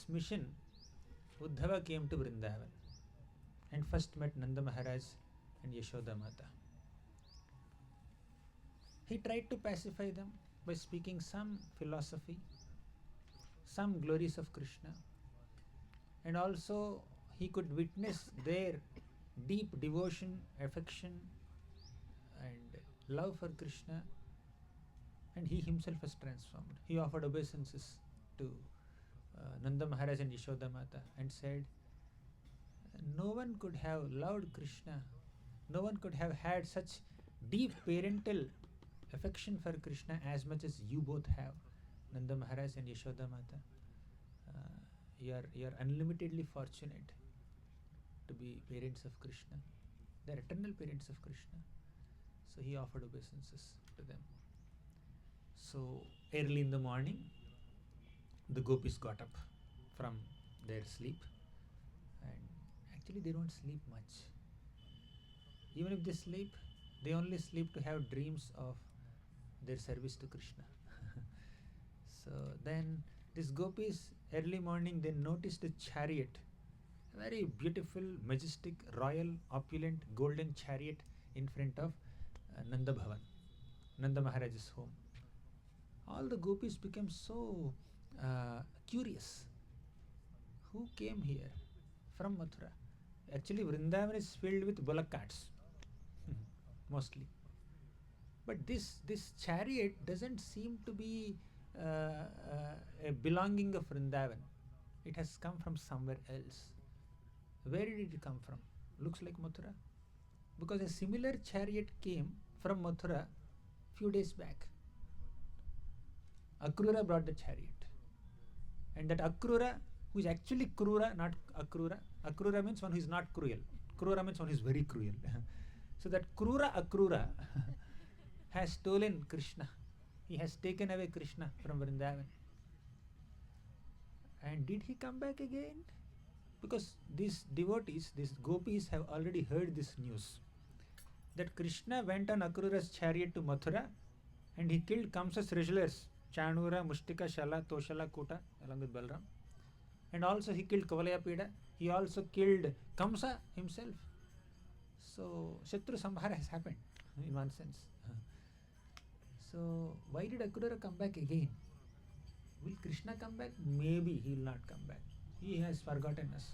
this mission, Uddhava came to Vrindavan and first met Nanda Maharaj and Yashoda Mata. He tried to pacify them by speaking some philosophy, some glories of Krishna, and also he could witness their deep devotion, affection and love for Krishna, and he himself was transformed. He offered obeisances to Nanda Maharaj and Yashoda Mata and said, no one could have loved Krishna, no one could have had such deep parental affection for Krishna as much as you both have, Nanda Maharaj and Yashoda Mata. You are unlimitedly fortunate to be parents of Krishna. They are eternal parents of Krishna. So he offered obeisances to them. So early in the morning, the Gopis got up from their sleep, and actually they don't sleep much. Even if they sleep, they only sleep to have dreams of their service to Krishna. So then these Gopis, early morning, they noticed a chariot, a very beautiful, majestic, royal, opulent, golden chariot in front of Nanda Bhavan, Nanda Maharaj's home. All the Gopis became so curious. Who came here from Mathura? Actually, Vrindavan is filled with bullock carts, mostly. But this chariot doesn't seem to be a belonging of Vrindavan. It has come from somewhere else. Where did it come from? Looks like Mathura. Because a similar chariot came from Mathura few days back. Akrura brought the chariot. And that Akrura, who is actually Krura, not Akrura. Akrura means one who is not cruel. Krura means one who is very cruel. So that Krura Akrura has stolen Krishna. He has taken away Krishna from Vrindavan. And did he come back again? Because these devotees, these Gopis have already heard this news. That Krishna went on Akrura's chariot to Mathura and he killed Kamsa's wrestlers, Chanura, Mushtika, Shala, Toshala, Kuta, along with Balram. And also he killed Kavalayapida. He also killed Kamsa himself. So Shatru Samhara has happened in one sense. So why did Akrura come back again? Will Krishna come back? Maybe he will not come back. He has forgotten us.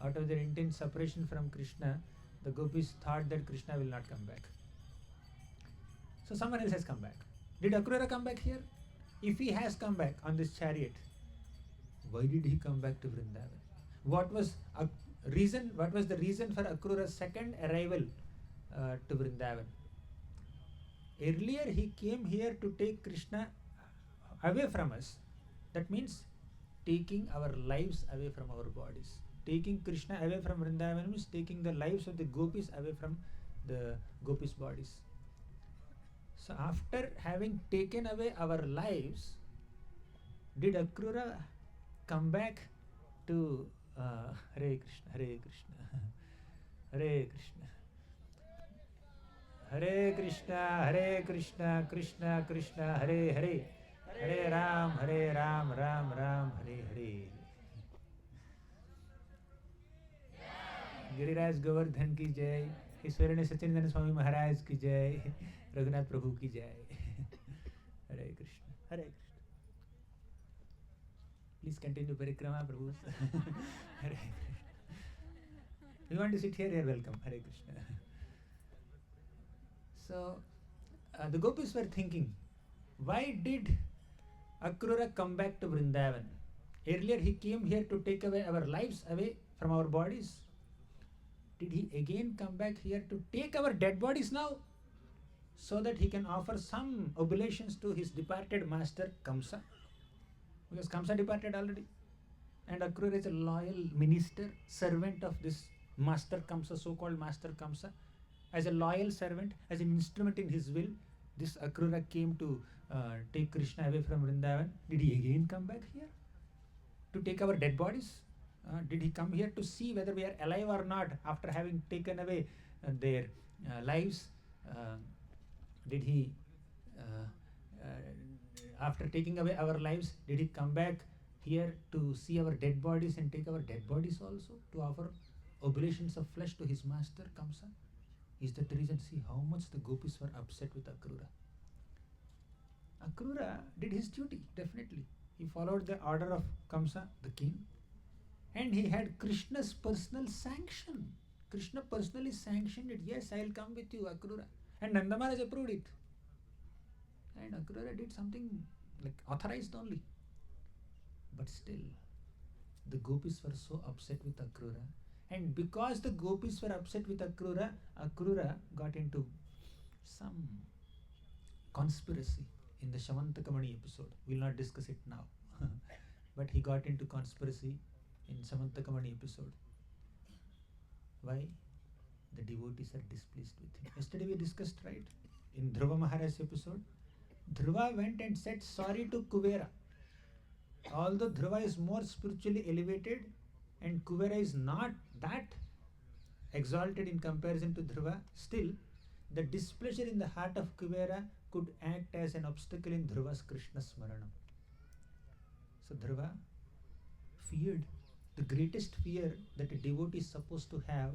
Out of their intense separation from Krishna, the Gopis thought that Krishna will not come back. So someone else has come back. Did Akrura come back here? If he has come back on this chariot, why did he come back to Vrindavan? What was the reason for Akrura's second arrival to Vrindavan? Earlier he came here to take Krishna away from us. That means taking our lives away from our bodies. Taking Krishna away from Vrindavan means taking the lives of the Gopis away from the Gopis' bodies. So after having taken away our lives, did Akrura come back to Hare Krishna, Hare Krishna, Hare Krishna, Hare Krishna, Hare Krishna, Krishna Krishna, Hare Hare, Hare Ram, Ram Ram, Hare Hare. Giriraj Govardhan की जय, ईश्वरीय सच्चिदानंद स्वामी महाराज की जय, रघुनाथ प्रभु की जय. Hare Krishna, Hare Krishna. Please continue Parikrama, Prabhu. Hare Krishna. You want to sit here? You are welcome. Hare Krishna. So the Gopis were thinking, why did Akrura come back to Vrindavan? Earlier he came here to take away our lives away from our bodies. Did he again come back here to take our dead bodies now, so that he can offer some oblations to his departed master Kamsa? Because Kamsa departed already, and Akrura is a loyal minister, servant of this master Kamsa, so-called master Kamsa. As a loyal servant, as an instrument in his will, this Akrura came to take Krishna away from Vrindavan. Did he again come back here to take our dead bodies? Did he come here to see whether we are alive or not after having taken away their lives? Did he, after taking away our lives, did he come back here to see our dead bodies and take our dead bodies also, to offer oblations of flesh to his master Kamsa? Is that the reason? See how much the gopis were upset with Akrura. Akrura did his duty, definitely. He followed the order of Kamsa, the king, and he had Krishna's personal sanction. Krishna personally sanctioned it. Yes, I will come with you, Akrura. And Nanda Maharaj approved it. And Akrura did something like authorized only. But still, the gopis were so upset with Akrura. And because the gopis were upset with Akrura, Akrura got into some conspiracy in the Shamantakamani episode. We'll not discuss it now. But he got into conspiracy in Shamantakamani episode. Why? The devotees are displeased with him. Yesterday we discussed, right? In Dhruva Maharaj's episode, Dhruva went and said sorry to Kuvera. Although Dhruva is more spiritually elevated and Kuvera is not that exalted in comparison to Dhruva, still the displeasure in the heart of Kuvera could act as an obstacle in Dhruva's Krishna Smaranam. So Dhruva feared, the greatest fear that a devotee is supposed to have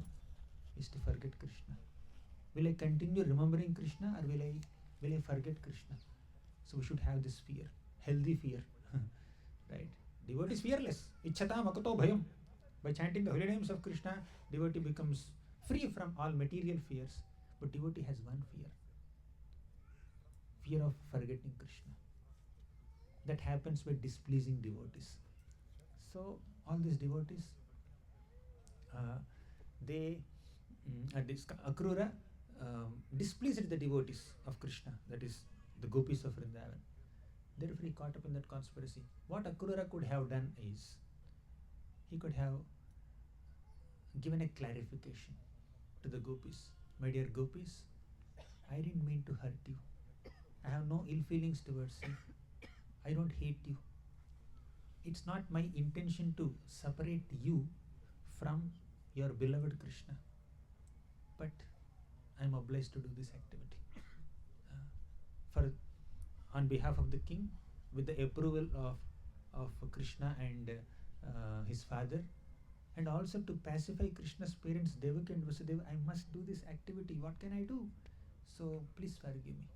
is to forget Krishna. Will I continue remembering Krishna or will I forget Krishna? So we should have this fear, healthy fear. Right? Devotee is fearless. Ichchata makato bhayam. By chanting the holy names of Krishna, devotee becomes free from all material fears. But devotee has one fear. Fear of forgetting Krishna. That happens by displeasing devotees. So all these devotees, Akrura displeased the devotees of Krishna, that is the gopis of Vrindavan. Therefore he caught up in that conspiracy. What Akrura could have done is, he could have given a clarification to the gopis. My dear gopis, I didn't mean to hurt you. I have no ill feelings towards you. I don't hate you. It's not my intention to separate you from your beloved Krishna. But I am obliged to do this activity. On behalf of the king, with the approval of Krishna and his father, and also to pacify Krishna's parents Devaki and Vasudeva, I must do this activity. What can I do? So please forgive me.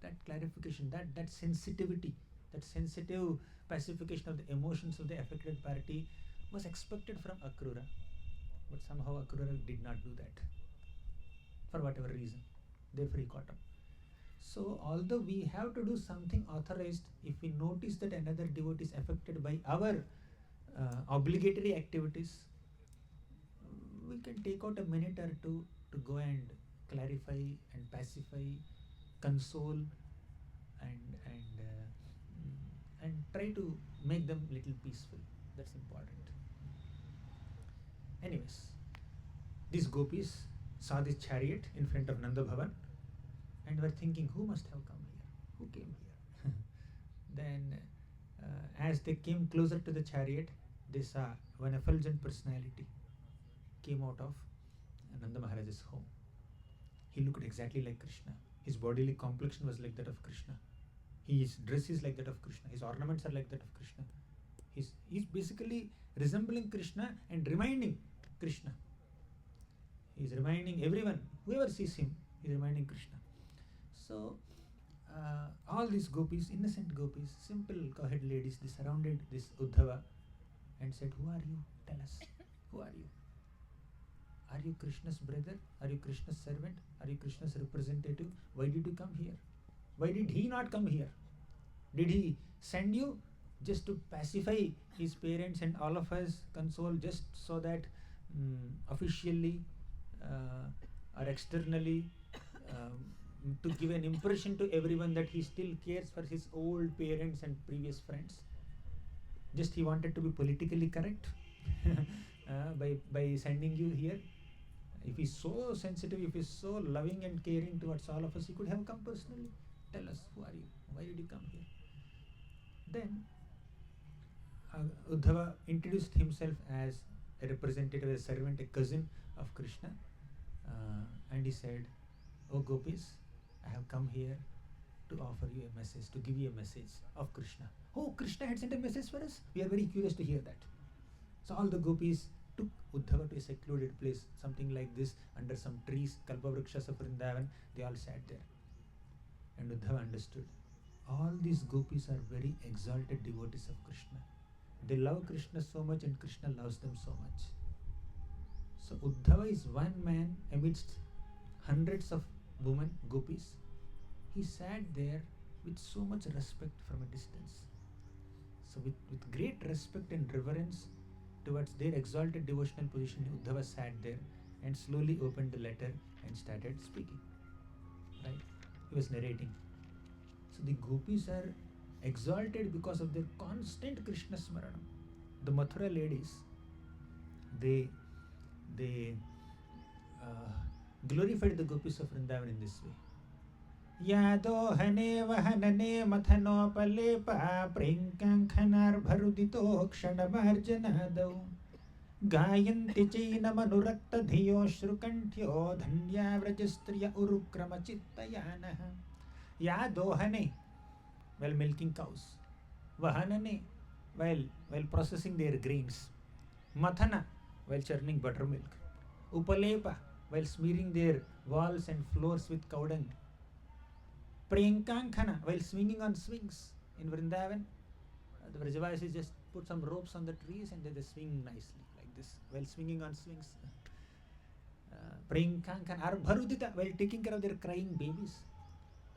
That clarification, that sensitivity, that sensitive pacification of the emotions of the affected party was expected from Akrura. But somehow Akrura did not do that, for whatever reason. Therefore he caught up. So although we have to do something authorized, if we notice that another devotee is affected by our obligatory activities, we can take out a minute or two to go and clarify and pacify, console, and try to make them little peaceful. That's important. Anyways, these gopis saw this chariot in front of Nanda Bhavan and were thinking, who must have come here? Who came here? Then as they came closer to the chariot, they saw one effulgent personality came out of Nanda Maharaj's home. He looked exactly like Krishna. His bodily complexion was like that of Krishna. His dress is like that of Krishna. His ornaments are like that of Krishna. He's basically resembling Krishna and reminding Krishna. He's reminding everyone, whoever sees him, he's reminding Krishna. So all these gopis, innocent gopis, simple cowherd ladies, they surrounded this Uddhava and said, who are you? Tell us. Who are you? Are you Krishna's brother? Are you Krishna's servant? Are you Krishna's representative? Why did you come here? Why did he not come here? Did he send you just to pacify his parents and all of us, console, just so that officially or externally to give an impression to everyone that he still cares for his old parents and previous friends? Just he wanted to be politically correct by sending you here? If he's so sensitive, if he's so loving and caring towards all of us, he could have come personally. Tell us, who are you? Why did you come here? Then Uddhava introduced himself as a representative, a servant, a cousin of Krishna, and he said, "O Gopis, I have come here to offer you a message, to give you a message of Krishna." Oh, Krishna had sent a message for us. We are very curious to hear that. So all the gopis took Uddhava to a secluded place, something like this, under some trees, Kalpavrakshas of Vrindavan. They all sat there. And Uddhava understood. All these gopis are very exalted devotees of Krishna. They love Krishna so much and Krishna loves them so much. So Uddhava is one man amidst hundreds of women, gopis. He sat there with so much respect from a distance. So with great respect and reverence towards their exalted devotional position, Uddhava sat there and slowly opened the letter and started speaking. Right? He was narrating. So the gopis are exalted because of their constant Krishna Smarana. The Mathura ladies, they glorified the gopis of Vrindavan in this way. Yadohane vahanane mathanopalepa prinkankhanar bharudito kshanamaarjanadau gayanti chainamanuratta dhiyo shrukantyo dhanya vrajastriya urukrama chittayanaha. Yadohane, while milking cows. Vahanane, while processing their grains. Mathana, while churning buttermilk. Upalepa, while smearing their walls and floors with cow dung. Priyankankhana, while swinging on swings. In Vrindavan, the Vrajavasis just put some ropes on the trees and they swing nicely like this while swinging on swings. Priyankankhana, Arbharudita, while taking care of their crying babies.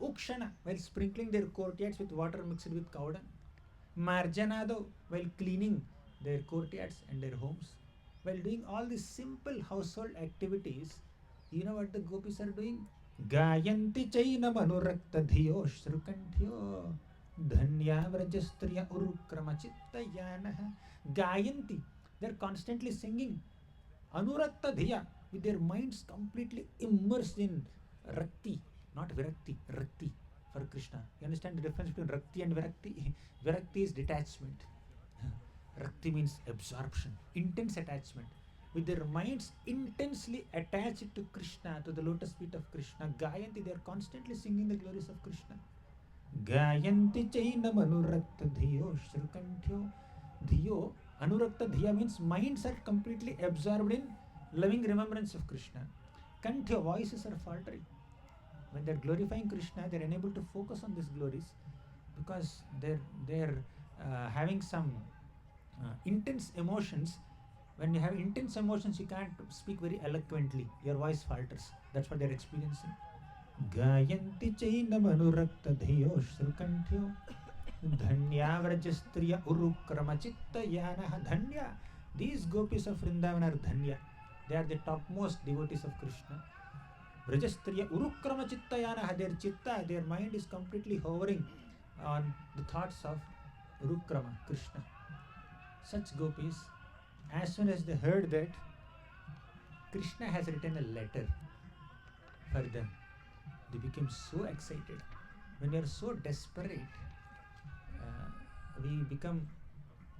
Ukshana, while sprinkling their courtyards with water mixed with cow dung. Marjanado, while cleaning their courtyards and their homes. While doing all these simple household activities, you know what the gopis are doing? Gayanti chaina manurakta dhiyo shrukantyo dhanya vrajastriya urukrama chittayanaha. Gayanti, they're constantly singing. Anurakta dhiya, with their minds completely immersed in rakti, not virakti, rakti for Krishna. You understand the difference between rakti and virakti? Virakti is detachment. Rakti means absorption, intense attachment. With their minds intensely attached to Krishna, to the lotus feet of Krishna, Gayanti, they are constantly singing the glories of Krishna. Gayanti chainam anurakta dhiyo shrukantyo. Dhiyo, anurakta dhiya means minds are completely absorbed in loving remembrance of Krishna. Kantyo, voices are faltering. When they are glorifying Krishna, they are unable to focus on these glories because they're having some intense emotions. When you have intense emotions, you can't speak very eloquently. Your voice falters. That's what they're experiencing. Gayanti chainam anurakta dhiyo shrukantyo dhanya vrajastriya urukrama chittayanaha. Dhanya. These gopis of Vrindavan are dhanya. They are the topmost devotees of Krishna. Vrajastriya urukrama chittayanaha. Their chitta, their mind is completely hovering on the thoughts of Urukrama, Krishna. Such gopis, as soon as they heard that Krishna has written a letter for them, they became so excited. When we are so desperate, we become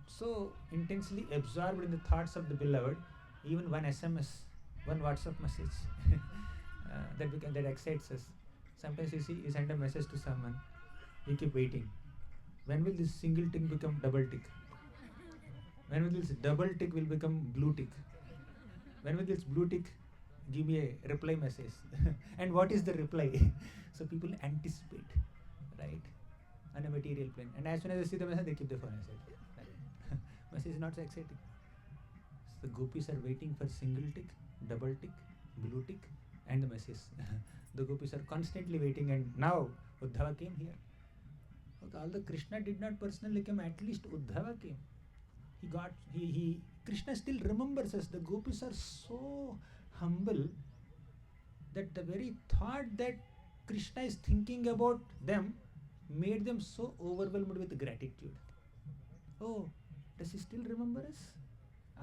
so intensely absorbed in the thoughts of the beloved. Even one SMS, one WhatsApp message that excites us. Sometimes you see, you send a message to someone, you keep waiting. When will this single tick become double tick? When will this double tick will become blue tick? When will this blue tick give me a reply message? And what is the reply? So people anticipate, right? On a material plane. And as soon as they see the message, they keep the phone aside. Right? Message is not so exciting. So the gopis are waiting for single tick, double tick, blue tick, and the message. The gopis are constantly waiting, and now Uddhava came here. Okay, although Krishna did not personally come, at least Uddhava came. Krishna still remembers us. The gopis are so humble that the very thought that Krishna is thinking about them made them so overwhelmed with gratitude. Oh, does he still remember us?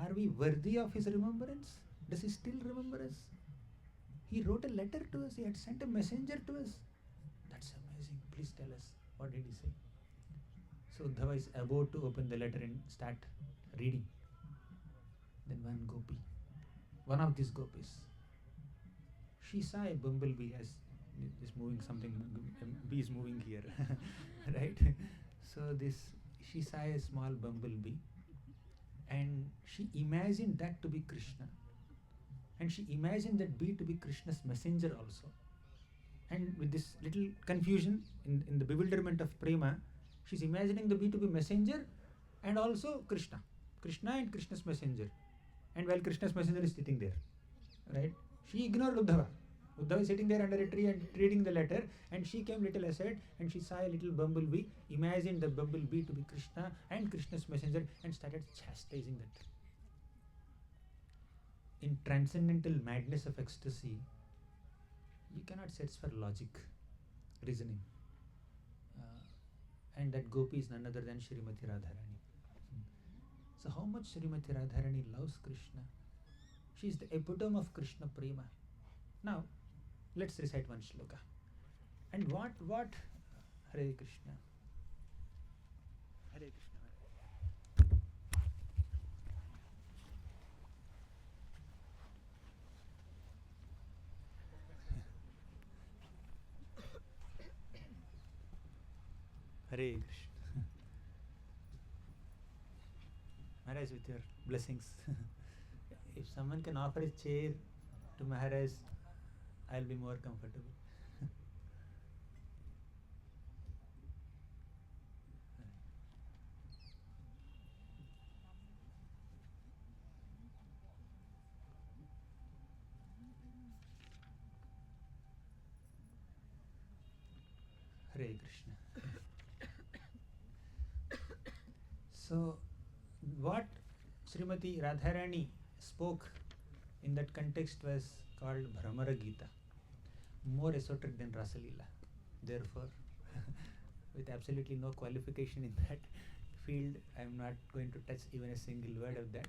Are we worthy of his remembrance? Does he still remember us? He wrote a letter to us. He had sent a messenger to us. That's amazing. Please tell us. What did he say? So Uddhava is about to open the letter and start reading. Then one of these gopis, she saw a bumblebee as is moving something. Bee is moving here, right? So this she saw a small bumblebee and she imagined that to be Krishna. And she imagined that bee to be Krishna's messenger also. And with this little confusion, in the bewilderment of prema, she's imagining the bee to be messenger and also Krishna. Krishna and Krishna's messenger. And while Krishna's messenger is sitting there, right? She ignored Uddhava. Uddhava is sitting there under a tree and reading the letter, and she came little aside and she saw a little bumblebee, imagined the bumblebee to be Krishna and Krishna's messenger, and started chastising that. In transcendental madness of ecstasy, you cannot search for logic, reasoning. And that Gopi is none other than Srimati Radharani. So how much Srimati Radharani loves Krishna? She is the epitome of Krishna Prema. Now, let's recite one shloka. And what? Hare Krishna. Hare Krishna. Hare Krishna. Maharaj, with your blessings. If someone can offer a chair to Maharaj, I'll be more comfortable. Hare Krishna. So, what Srimati Radharani spoke in that context was called Bhramara Gita, more esoteric than Rasalila. Therefore, with absolutely no qualification in that field, I am not going to touch even a single word of that.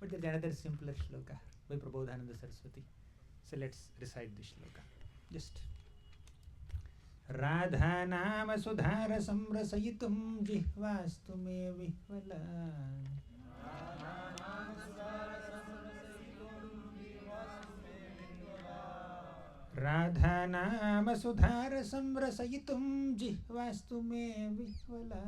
But there is another simpler shloka by Prabodhananda Saraswati. So let's recite this shloka. Just Radha nama sudhara samrasayitum jihvastu me vihvala. Radha nama sudhara samrasayitum jihvastu me vihvala.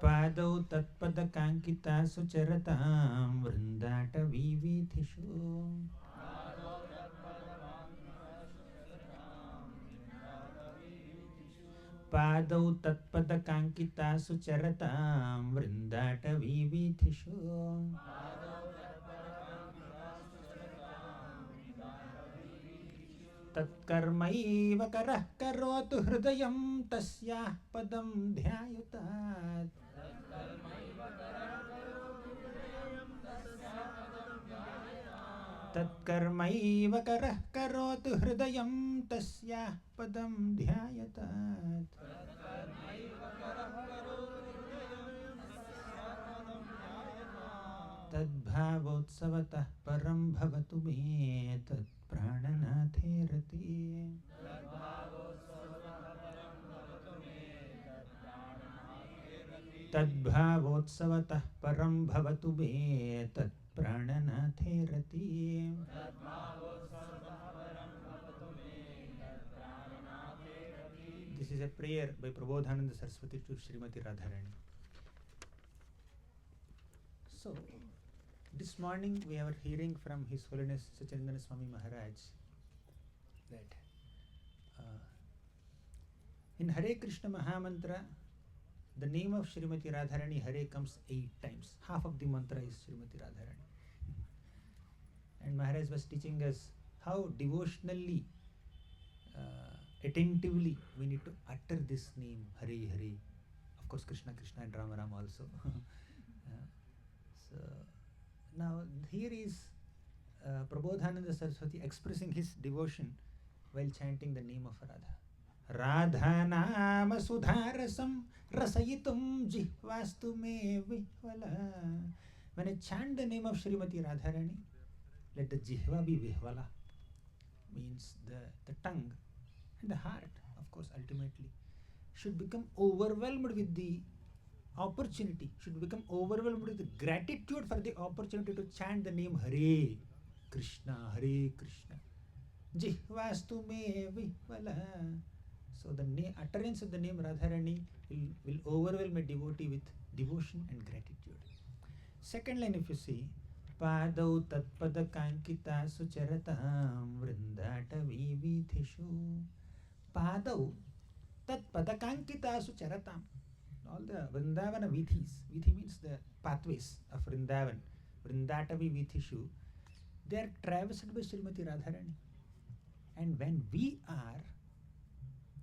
Padau tatpada kankita sucharatam vrindata vividhishu. Padau tatpada kankita sucharatam vrindata vividhishu. Tatkarmaiva karah karotu hridayam tasyah padam dhyayutat. Tatkarmaiva karah karotu hridayam tasyah padam dhyayatat. Tadbhavotsavatah param bhavatu me tat prananathe rati. Tadbhavotsavatah param bhavatu me tat prananathe rati. This is a prayer by Prabodhananda Saraswati to Srimati Radharani. So, this morning we are hearing from His Holiness Sachinandana Swami Maharaj that in Hare Krishna Mahamantra, the name of Srimati Radharani Hare comes 8 times. Half of the mantra is Srimati Radharani. And Maharaj was teaching us how devotionally, attentively we need to utter this name Hare Hare. Of course, Krishna Krishna and Rama Rama also. So now here is Prabodhananda Saraswati expressing his devotion while chanting the name of Radha. Radha nama sudharasam rasayitum jihvastu me vihvala. When I chant the name of Srimati Radharani, let the jihva be vihvala, means the tongue and the heart, of course, ultimately, should become overwhelmed with the opportunity, should become overwhelmed with the gratitude for the opportunity to chant the name Hare Krishna, Hare Krishna. Jihvastu me vihvala. So the utterance of the name Radharani will overwhelm a devotee with devotion and gratitude. Second line, if you see, Padau tatpada kankita sucharatam vrindatavi vithishu. Padau tatpada kankita sucharatam. All the Vrindavana Vithis, Vithi means the pathways of Vrindavan, Vrindatavi Vithishu, they are traversed by Srimati Radharani. And when we are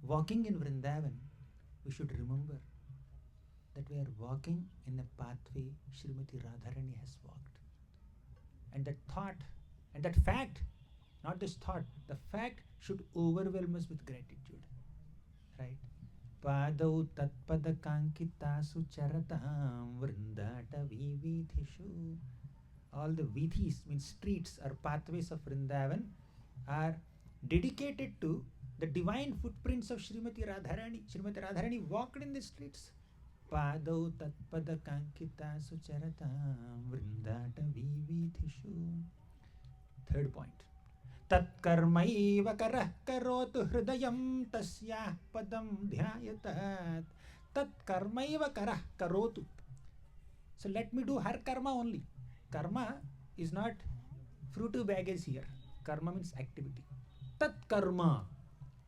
walking in Vrindavan, we should remember that we are walking in a pathway Srimati Radharani has walked. And that thought, and that fact, not this thought, the fact should overwhelm us with gratitude. Right? Padau tatpada kankita sucharatam vrindatavi vithishu. All the vithis means streets or pathways of Vrindavan are dedicated to the divine footprints of Srimati Radharani. Srimati Radharani walked in the streets. Padau tatpada kankita sucharatam vrindatavi vithishu. Third point. Tatkarmaiva karah karotu hridayam tasyah padam dhyayatat. Tatkarmaiva karah karotu. So let me do her karma only. Karma is not fruitive baggage here. Karma means activity. Tat karma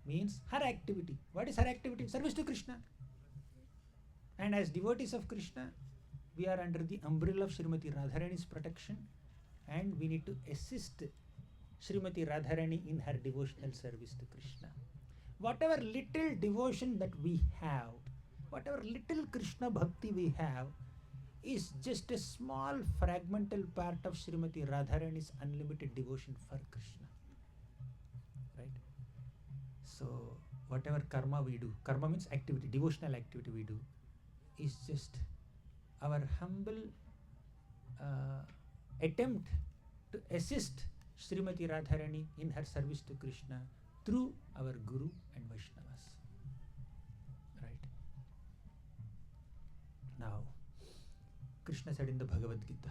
means her activity. What is her activity? Service to Krishna. And as devotees of Krishna, we are under the umbrella of Srimati Radharani's protection, and we need to assist Srimati Radharani in her devotional service to Krishna. Whatever little devotion that we have, whatever little Krishna bhakti we have, is just a small fragmental part of Srimati Radharani's unlimited devotion for Krishna. Right? So, whatever karma we do, karma means activity, devotional activity we do, is just our humble attempt to assist Srimati Radharani in her service to Krishna through our Guru and Vaishnavas. Right? Now, Krishna said in the Bhagavad Gita,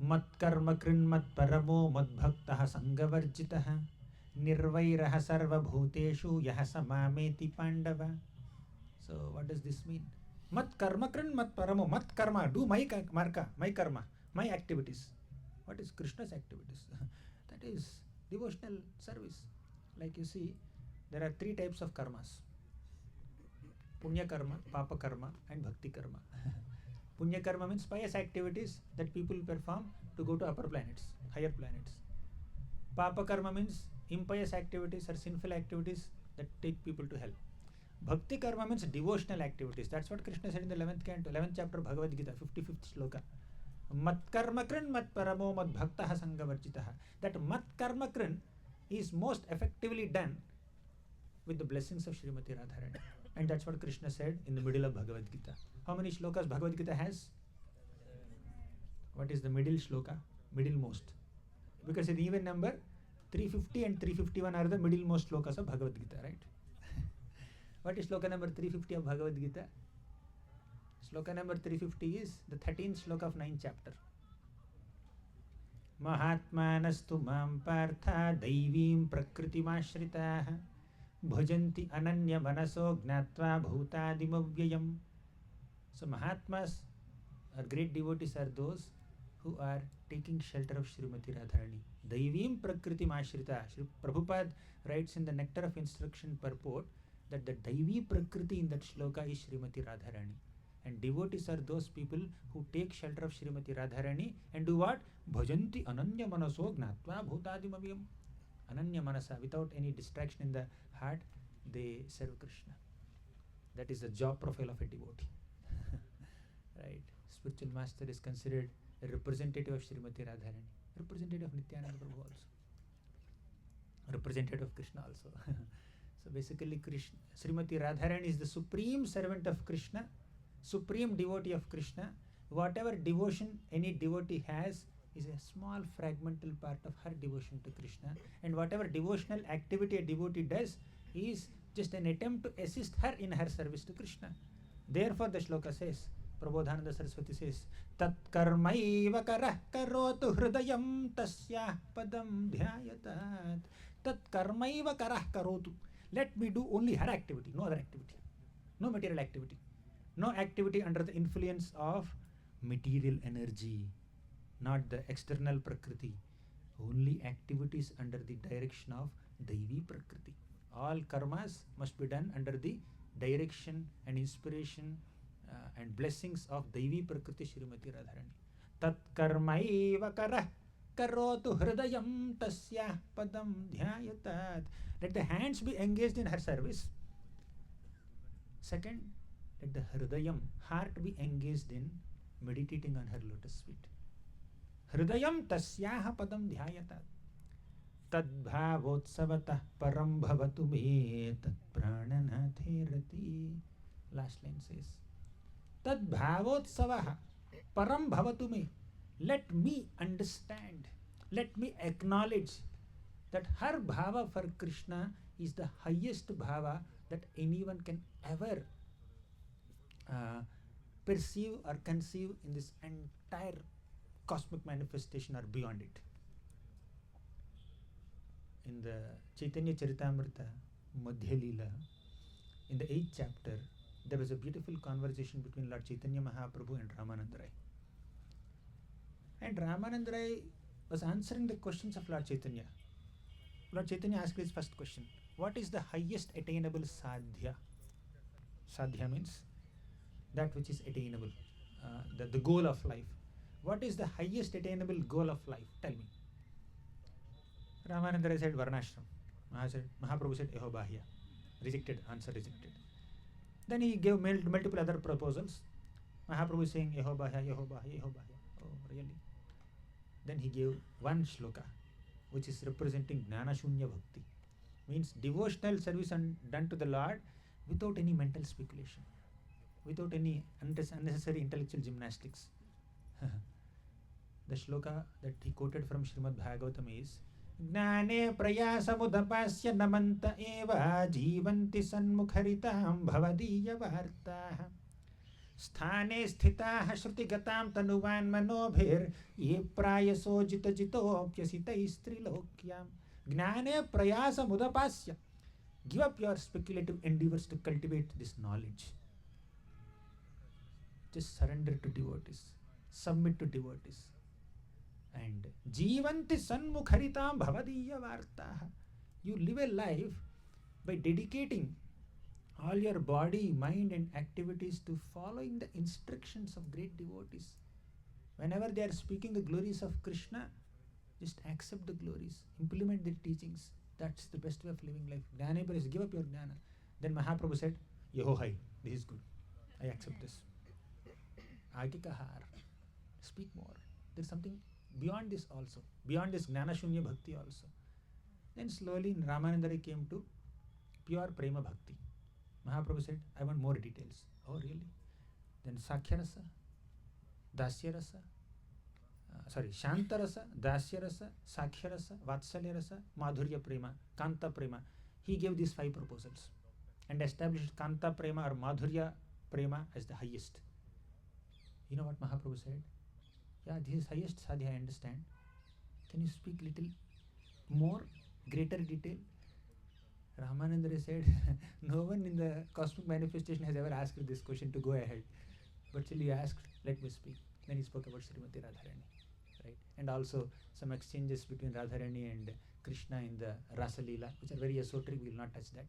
Mat karma krin mat paramo mat bhaktaha sangavarjitaha nirvairaha sarva bhuteshu yaha samameti pandava. So what does this mean? Mat karma krin mat paramo. Mat karma, do my marka, my karma, my activities. What is Krishna's activities? That is devotional service. Like you see, there are three types of karmas. Punya karma, papa karma and bhakti karma. Punya karma means pious activities that people perform to go to upper planets, higher planets. Papa karma means impious activities or sinful activities that take people to hell. Bhakti karma means devotional activities. That's what Krishna said in the 11th canto, 11th chapter of Bhagavad Gita, 55th sloka. Mat karma krin mat paramo mat bhaktaha sangavarjitaha. That mat karma krin is most effectively done with the blessings of Srimati Radharani. And that's what Krishna said in the middle of Bhagavad Gita. How many shlokas Bhagavad Gita has? What is the middle shloka? Middlemost. Because in even number, 350 and 351 are the middlemost shlokas of Bhagavad Gita, right? What is shloka number 350 of Bhagavad Gita? Shloka number 350 is the 13th shloka of 9th chapter. Mahatmanastu mam partha daivim prakritimashritah bhajanti ananya manaso gnatva bhutadimavyayam. So Mahatmas or great devotees are those who are taking shelter of Srimati Radharani. Daivim prakritimashritah. Sri Prabhupada writes in the Nectar of Instruction purport that the Daivi Prakriti in that shloka is Srimati Radharani. And devotees are those people who take shelter of Srimati Radharani and do what? Bhajanti ananya manaso gnatva bhutadimavyam. Ananya manasa, without any distraction in the heart, they serve Krishna. That is the job profile of a devotee. Right? Spiritual master is considered a representative of Srimati Radharani, representative of Nityananda Prabhu also, representative of Krishna also. So basically, Krishna, Srimati Radharani is the supreme servant of Krishna, supreme devotee of Krishna. Whatever devotion any devotee has is a small fragmental part of her devotion to Krishna, and whatever devotional activity a devotee does is just an attempt to assist her in her service to Krishna. Therefore the shloka says, Prabodhananda Saraswati says, Tat karmaiva karah karotu hridayam tasyah padam dhyayatat. Tat karmaiva karah karotu. Let me do only her activity, no other activity. No material activity. No activity under the influence of material energy, not the external prakriti. Only activities under the direction of Daivi prakriti. All karmas must be done under the direction and inspiration and blessings of Daivi prakriti Srimati Radharani. Tat karmaiva karah karotu hridayam tasyah padam dhyayatat. Let the hands be engaged in her service. Second, let the hridayam, heart, be engaged in meditating on her lotus feet. Hridayam tasyaha padam dhyayatat. Tad bhavotsavata param bhavatu me tat prananathe rati. Last line says, Tad bhavotsavaha param bhavatu me. Let me understand, let me acknowledge that her bhava for Krishna is the highest bhava that anyone can ever perceive or conceive in this entire cosmic manifestation or beyond it. In the Chaitanya Charitamrita Madhya Leela, in the 8th chapter, there was a beautiful conversation between Lord Chaitanya Mahaprabhu and Ramananda Rai. And Ramananda Rai was answering the questions of Lord Chaitanya. Lord Chaitanya asked his first question, what is the highest attainable sadhya? Sadhya means that which is attainable, the goal of life. What is the highest attainable goal of life? Tell me. Ramananda Rai said Varnashram. Mahaprabhu said Ehobahya. Rejected, answer rejected. Then he gave multiple other proposals. Mahaprabhu is saying Ehobahya, Ehobahya, Ehobahya. Oh, really? Then he gave one shloka, which is representing Gnana Shunya Bhakti. Means devotional service done to the Lord without any mental speculation, without any unnecessary intellectual gymnastics. The shloka that he quoted from Srimad Bhagavatam is Gnane prayasamudapasya namanta eva jivanti sanmukharitam bhavadiya vartaha sthane sthitaha shrutigatam tanuvan manobhir ye prayaso jita jitopyasita istrilokyam. Gnane prayasamudapasya. Give up your speculative endeavors to cultivate this knowledge. Just surrender to devotees. Submit to devotees. And Jivanti Sanmukharitam Bhavadiya Vartaha. You live a life by dedicating all your body, mind and activities to following the instructions of great devotees. Whenever they are speaking the glories of Krishna, just accept the glories, implement their teachings. That's the best way of living life. Gnane Paris, give up your gnana. Then Mahaprabhu said, Yehohai, this is good. I accept this. Agikahar, speak more. There's something beyond this also, beyond this Gnana Shunya Bhakti also. Then slowly Ramananda Rai came to pure Prema Bhakti. Mahaprabhu said, I want more details. Oh, really? Then Sakhya Rasa, Dasya Rasa, Shanta Rasa, Dasya Rasa, Sakhya Rasa, Vatsalya Rasa, Madhurya Prema, Kanta Prema. He gave these 5 proposals and established Kanta Prema or Madhurya Prema as the highest. You know what Mahaprabhu said? Yeah, this is highest sadhya, I understand. Can you speak little more, greater detail? Ramananda said, no one in the cosmic manifestation has ever asked this question to go ahead. But still you asked, let me speak. Then he spoke about Srimati Radharani. Right? And also some exchanges between Radharani and Krishna in the Rasa Leela, which are very esoteric, we will not touch that.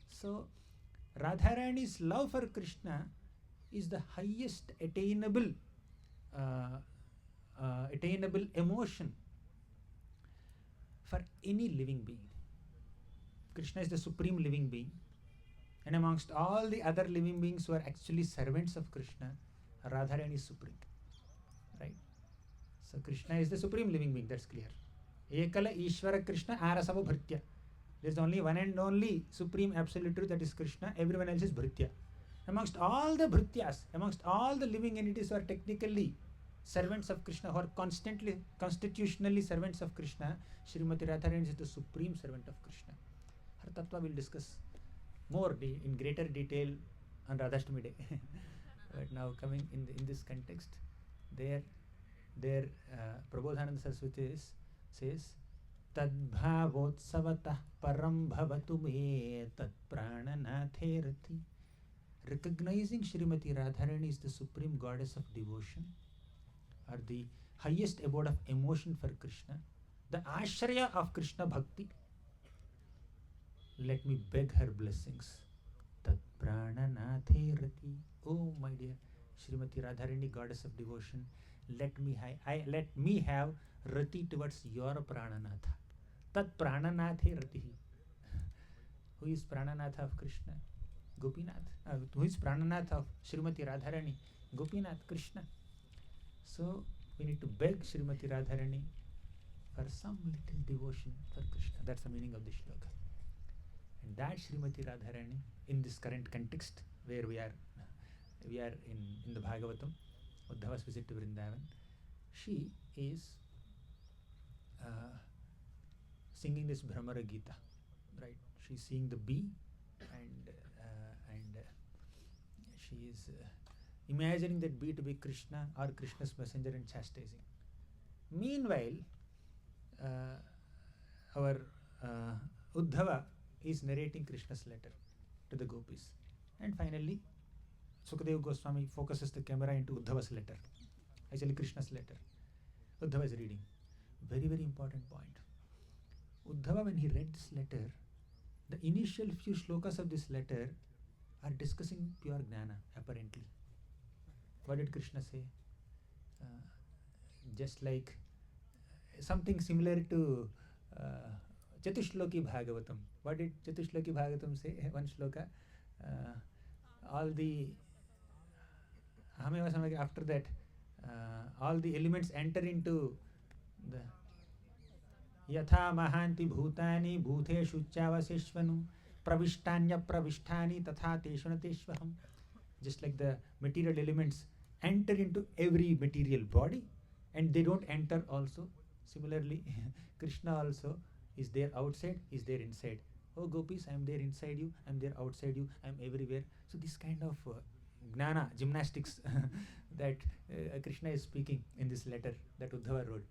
So, Radharani's love for Krishna is the highest attainable emotion for any living being. Krishna is the supreme living being, and amongst all the other living beings who are actually servants of Krishna, Radharani is supreme. Right? So Krishna is the supreme living being, that's clear. Ekala Ishvara Krishna Arasava Bhritya. There is only one and only supreme absolute truth, that is Krishna. Everyone else is Bhritya. Amongst all the Bhrityas, amongst all the living entities who are technically servants of Krishna, who are constitutionally servants of Krishna, Srimati Radharani is the supreme servant of Krishna. Her Tattva will discuss more in greater detail on Radhashtami day. But now coming in this context, there Prabodhananda Saraswati says Tadbhavotsavata param bhavatu me tat prananathe rati. Recognizing Srimati Radharani is the supreme goddess of devotion, or the highest abode of emotion for Krishna, the ashraya of Krishna bhakti. Let me beg her blessings. Tat prananathe rati. Oh my dear Srimati Radharani, goddess of devotion, let me have rati towards your prananatha. Tat prananathe rati. Who is prananatha of Krishna? Gopinath. Who is prananath of Srimati Radharani? Gopinath, Krishna. So we need to beg Srimati Radharani for some little devotion for Krishna. That's the meaning of this shloka. And that Srimati Radharani, in this current context where we are in the Bhagavatam, Uddhava's visit to Vrindavan, she is singing this Brahmara Gita, right? She's seeing the bee, and she is imagining that bee to be Krishna or Krishna's messenger and chastising. Meanwhile, our Uddhava is narrating Krishna's letter to the Gopis. And finally, Sukadeva Goswami focuses the camera into Uddhava's letter, actually Krishna's letter. Uddhava is reading. Very, very important point. Uddhava, when he read this letter, the initial few shlokas of this letter are discussing pure jnana, apparently. What did Krishna say? Just like something similar to Chatushloki Bhagavatam. What did Chatushloki Bhagavatam say? One shloka. All the after that, all the elements enter into the Yatha Mahanti Bhutani Bhuteshu Chavaseshvanu Pravishtanya Pravishtani Tatha Teshvanateshvaham. Just like the material elements enter into every material body and they don't enter also. Similarly, Krishna also is there outside, is there inside. Oh Gopis, I am there inside you, I am there outside you, I am everywhere. So this kind of gnana, gymnastics that Krishna is speaking in this letter that Uddhava wrote.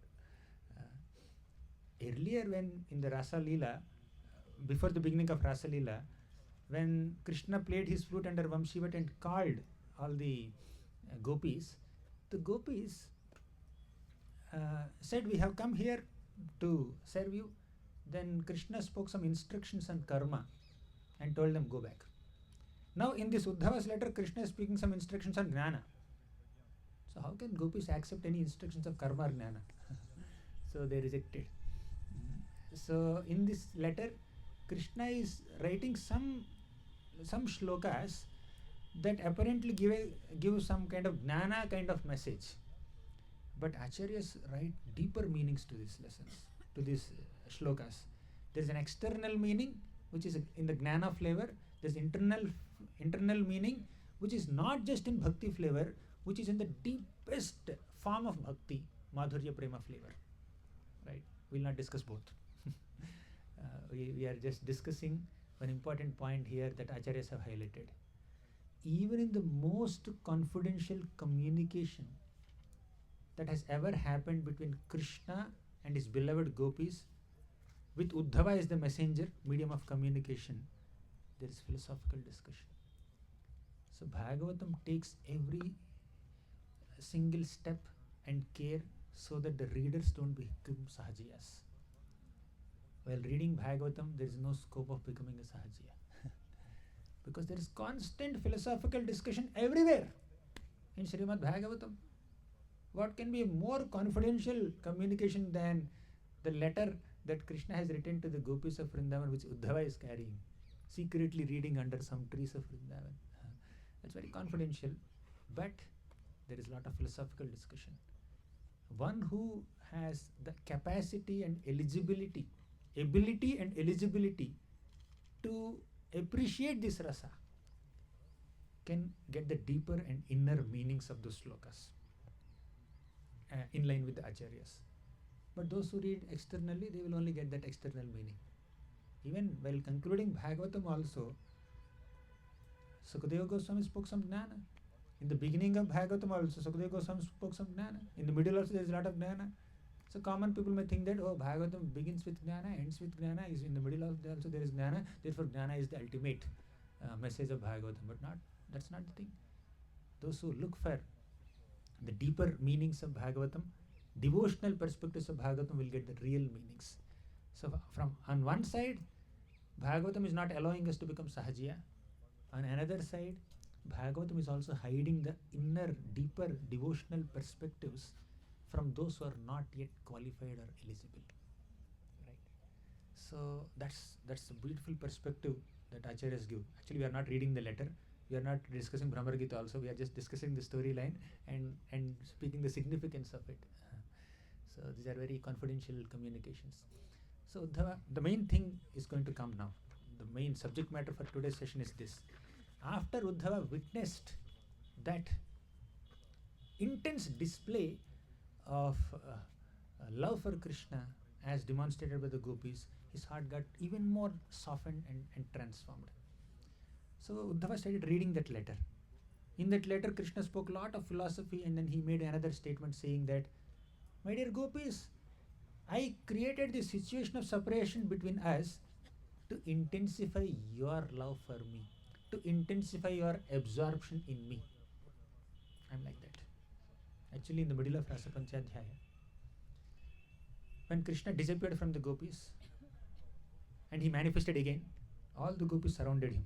Earlier, when in the Rasa Leela, before the beginning of Rasa Leela, when Krishna played his flute under Vamshivat and called all the Gopis, the Gopis said, we have come here to serve you. Then Krishna spoke some instructions on karma and told them, go back. Now in this Uddhava's letter, Krishna is speaking some instructions on jnana. So how can Gopis accept any instructions of karma or jnana? So they rejected. So in this letter, Krishna is writing some shlokas that apparently give some kind of jnana kind of message. But Acharyas write deeper meanings to these lessons, to these shlokas. There is an external meaning which is in the jnana flavor. There is internal meaning which is not just in bhakti flavor, which is in the deepest form of bhakti, madhurya prema flavor. Right? We will not discuss both. We are just discussing one important point here that Acharyas have highlighted. Even in the most confidential communication that has ever happened between Krishna and his beloved Gopis, with Uddhava as the messenger, medium of communication, there is philosophical discussion. So Bhagavatam takes every single step and care so that the readers don't become sahajiyas. While reading Bhagavatam, there is no scope of becoming a sahajiya. Because there is constant philosophical discussion everywhere in Srimad Bhagavatam. What can be a more confidential communication than the letter that Krishna has written to the Gopis of Vrindavan, which Uddhava is carrying, secretly reading under some trees of Vrindavan? That's very confidential, but there is a lot of philosophical discussion. One who has the capacity and ability and eligibility to appreciate this rasa can get the deeper and inner meanings of those slokas in line with the acharyas. But those who read externally, they will only get that external meaning. Even while concluding Bhagavatam also, Sukadeva Goswami spoke some jnana. In the beginning of Bhagavatam also, Sukadeva Goswami spoke some Jnana. In the middle also there is a lot of Jnana. So common people may think that, oh, Bhagavatam begins with Jnana, ends with Jnana, is in the middle also there is Jnana, therefore Jnana is the ultimate message of Bhagavatam. But that's not the thing. Those who look for the deeper meanings of Bhagavatam, devotional perspectives of Bhagavatam will get the real meanings. So from on one side, Bhagavatam is not allowing us to become Sahajiya. On another side, Bhagavatam is also hiding the inner, deeper devotional perspectives from those who are not yet qualified or eligible. Right? So that's a beautiful perspective that Acharyas give. Actually, we are not reading the letter. We are not discussing Brahmar Gita also. We are just discussing the storyline and speaking the significance of it. So these are very confidential communications. So Uddhava, the main thing is going to come now. The main subject matter for today's session is this. After Uddhava witnessed that intense display of love for Krishna as demonstrated by the Gopis, his heart got even more softened and transformed. So Uddhava started reading that letter. In that letter, Krishna spoke a lot of philosophy, and then he made another statement saying that, my dear Gopis, I created this situation of separation between us to intensify your love for me, to intensify your absorption in me. I'm like that. Actually, in the middle of Rasa Panchadhyaya, when Krishna disappeared from the Gopis and he manifested again, all the Gopis surrounded him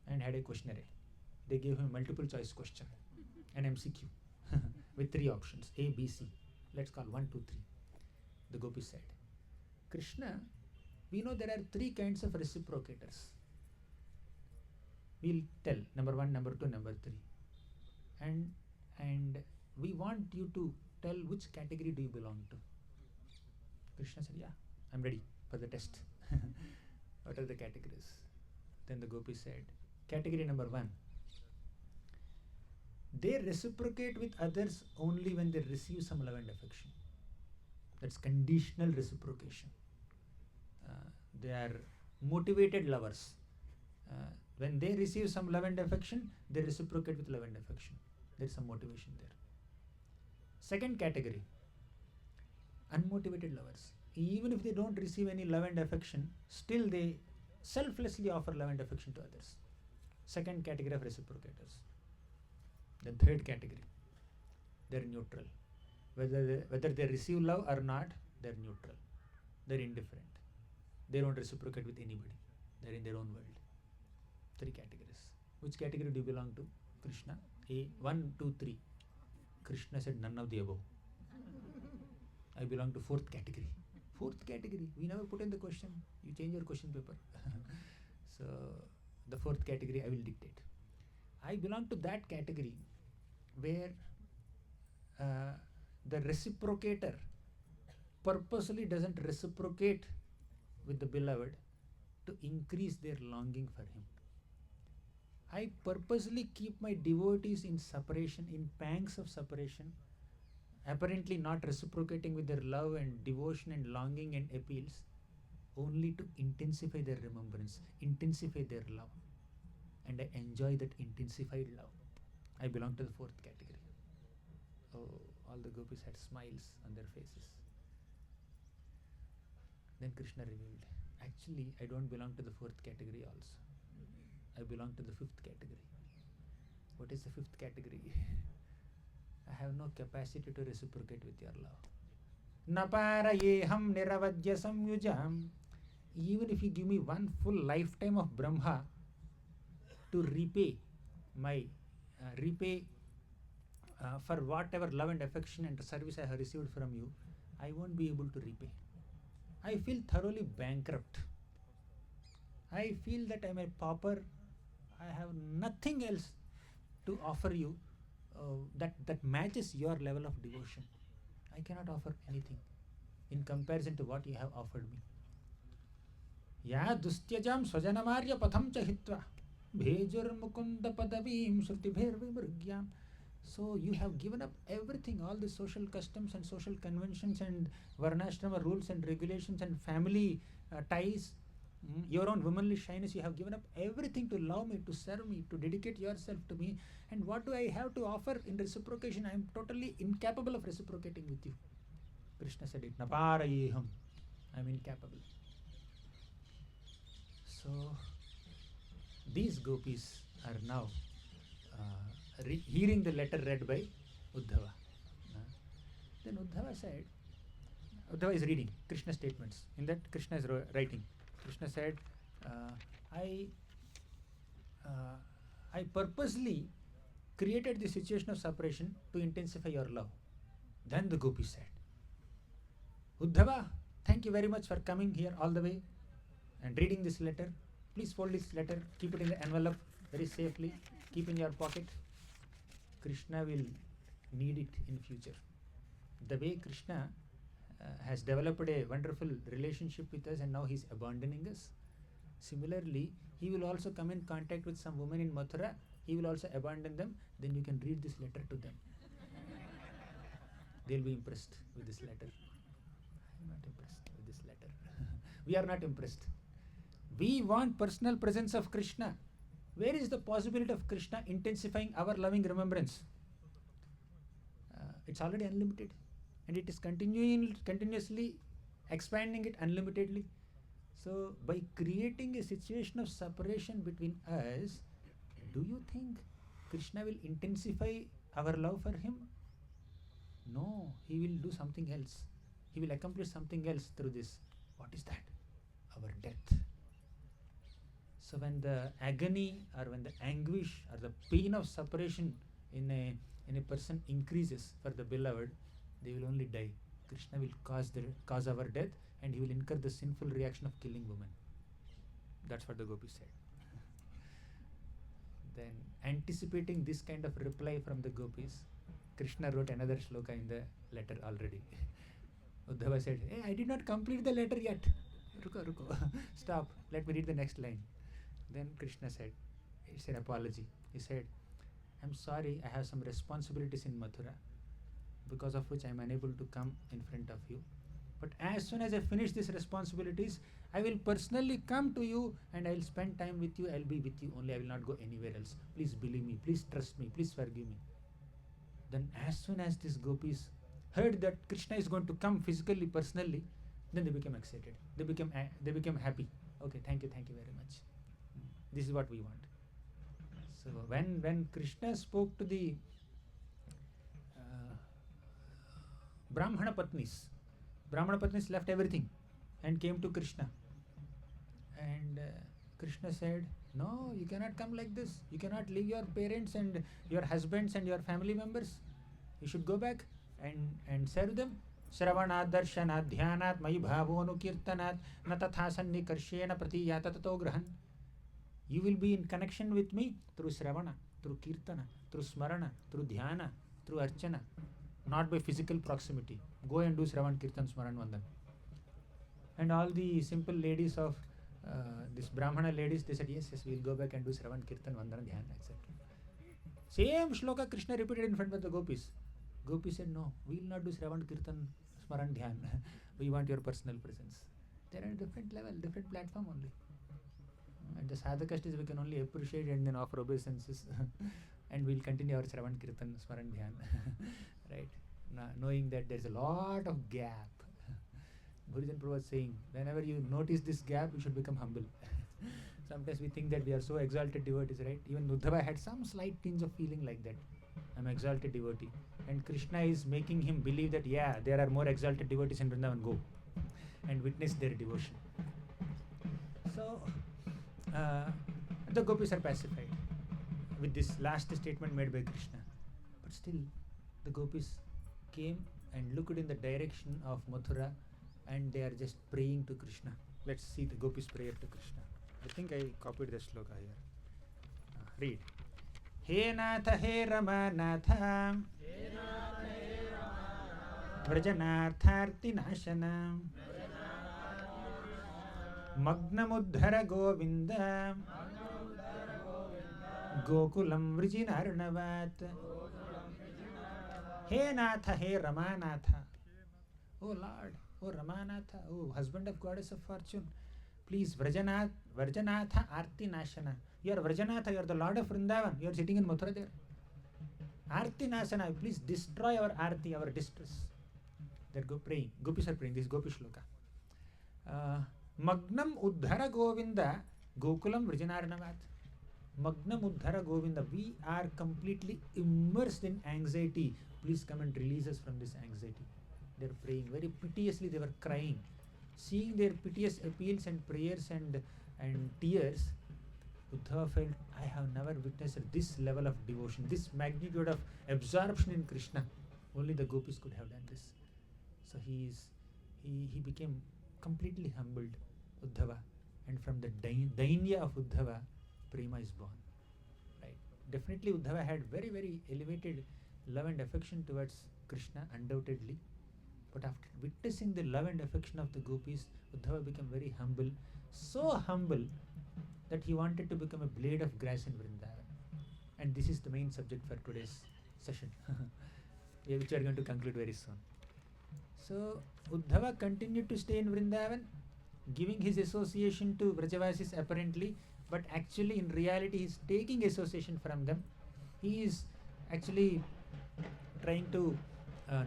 and had a questionnaire. They gave him a multiple choice question, an MCQ with 3 options, A, B, C. Let's call 1, 2, 3. The Gopis said, Krishna, we know there are 3 kinds of reciprocators. We'll tell number 1, number 2, number 3. And we want you to tell which category do you belong to. Krishna said, yeah, I'm ready for the test. What are the categories? Then the Gopis said, category number 1. They reciprocate with others only when they receive some love and affection. That's conditional reciprocation. They are motivated lovers. When they receive some love and affection, they reciprocate with love and affection. There is some motivation there. Second category, unmotivated lovers. Even if they don't receive any love and affection, still they selflessly offer love and affection to others. Second category of reciprocators. Then third category, they're neutral. Whether they receive love or not, they're neutral. They're indifferent. They don't reciprocate with anybody. They're in their own world. 3 categories. Which category do you belong to? Krishna. A, 1, 2, 3. Krishna said none of the above. I belong to 4th category. 4th category. We never put in the question. You change your question paper. So the 4th category I will dictate. I belong to that category where the reciprocator purposely doesn't reciprocate with the beloved to increase their longing for him. I purposely keep my devotees in separation, in pangs of separation, apparently not reciprocating with their love and devotion and longing and appeals, only to intensify their remembrance, intensify their love. And I enjoy that intensified love. I belong to the 4th category. Oh, all the Gopis had smiles on their faces. Then Krishna revealed, actually I don't belong to the 4th category also. I belong to the 5th category. What is the 5th category? I have no capacity to reciprocate with your love. Naparayeham niravadya samyujam. Even if you give me one full lifetime of Brahma to repay for whatever love and affection and service I have received from you, I won't be able to repay. I feel thoroughly bankrupt. I feel that I'm a pauper. I have nothing else to offer you that matches your level of devotion. I cannot offer anything in comparison to what you have offered me. Ya dustyajam swajanamarya patham cha hitva bhejur mukunda padavim srutibher vimrugyam. So you have given up everything, all the social customs and social conventions and varnashrama rules and regulations and family ties. your own womanly shyness, you have given up everything to love me, to serve me, to dedicate yourself to me. And what do I have to offer in reciprocation? I am totally incapable of reciprocating with you. Krishna said it, Naparayeham. I am incapable. So, these gopis are now hearing the letter read by Uddhava. Then Uddhava said, Uddhava is reading Krishna's statements. In that, Krishna is writing. Krishna said, I purposely created the situation of separation to intensify your love. Then the gopis said, Uddhava, thank you very much for coming here all the way and reading this letter. Please fold this letter, keep it in the envelope very safely, keep in your pocket. Krishna will need it in future. The way Krishna has developed a wonderful relationship with us and now he's abandoning us. Similarly, he will also come in contact with some women in Mathura. He will also abandon them. Then you can read this letter to them. They'll be impressed with this letter. I'm not impressed with this letter. We are not impressed. We want personal presence of Krishna. Where is the possibility of Krishna intensifying our loving remembrance? It's already unlimited. And it is continuously expanding it unlimitedly. So, by creating a situation of separation between us, do you think Krishna will intensify our love for him? No, he will do something else. He will accomplish something else through this. What is that? Our death. So, when the agony or when the anguish or the pain of separation in a person increases for the beloved, they will only die. Krishna will cause our death, and he will incur the sinful reaction of killing women. That's what the gopis said. Then, anticipating this kind of reply from the gopis, Krishna wrote another shloka in the letter already. Uddhava said, hey, I did not complete the letter yet. Ruko. Stop. Let me read the next line. Then Krishna said, it's an apology. He said, I'm sorry, I have some responsibilities in Mathura, because of which I am unable to come in front of you. But as soon as I finish these responsibilities, I will personally come to you and I will spend time with you. I will be with you only. I will not go anywhere else. Please believe me. Please trust me. Please forgive me. Then as soon as these gopis heard that Krishna is going to come physically, personally, then they became excited. They became happy. Okay, thank you very much. This is what we want. So when Krishna spoke to the Brahmana Patnis left everything and came to Krishna. And Krishna said, no, you cannot come like this. You cannot leave your parents and your husbands and your family members. You should go back and serve them. Shravanat, Darshanat, Dhyanat, Mai Bhavonu Kirtanat, Natatha Sannikarshena Pratiyata Tato Grahan. You will be in connection with me through Shravana, through Kirtana, through Smarana, through Dhyana, through Archana, not by physical proximity. Go and do Shravan, Kirtan, Smaran, Vandan. And all the simple ladies of this Brahmana ladies, they said, yes, we will go back and do Shravan, Kirtan, Vandana, Dhyana, etc. Same shloka Krishna repeated in front of the gopis. Gopis said, no, we will not do Shravan, Kirtan, Smaran, Dhyana. We want your personal presence. They are at a different level, different platform only. And the sadhakastas we can only appreciate and then offer obeisances and we'll continue our Shravan, Kirtan, Smaran, Dhyan. Right? Knowing that there's a lot of gap. Bhurijan Prabhu was saying, whenever you notice this gap, you should become humble. Sometimes we think that we are so exalted devotees, right? Even Uddhava had some slight tinge of feeling like that. I'm exalted devotee. And Krishna is making him believe that, yeah, there are more exalted devotees in Vrindavan, go and witness their devotion. So, the gopis are pacified with this last statement made by Krishna. But still, the gopis came and looked in the direction of Mathura and they are just praying to Krishna. Let's see the gopis' prayer to Krishna. I think I copied the shloka here. Read. He Natha, He Rama Natha, Vrajanartharti Nashana, Magnamuddhara Govinda, Gokulam Vrijinarnavat. He Natha, He Ramanatha. Oh Lord, oh Ramanatha, oh husband of goddess of fortune, please, Vrajanatha Arti Nashana. You are Vrajanatha, you are the Lord of Vrindavan. You are sitting in Mathura there. Arti Nashana, please destroy our Arti, our distress. They're praying. Gopis are praying. This is Gopi Shloka. Magnam Uddhara Govinda Gokulam Vrijanaranavat. Magnam Uddhara Govinda. We are completely immersed in anxiety. Please come and release us from this anxiety. They're praying. Very piteously they were crying. Seeing their piteous appeals and prayers and tears, Uddhava felt, I have never witnessed this level of devotion, this magnitude of absorption in Krishna. Only the Gopis could have done this. So he became completely humbled, Uddhava. And from the dainya of Uddhava, prema is born. Right? Definitely Uddhava had very, very elevated love and affection towards Krishna, undoubtedly. But after witnessing the love and affection of the Gopis, Uddhava became very humble. So humble that he wanted to become a blade of grass in Vrindavan. And this is the main subject for today's session, which we are going to conclude very soon. So Uddhava continued to stay in Vrindavan, giving his association to Vrajavasis apparently, but actually in reality he is taking association from them. He is actually trying to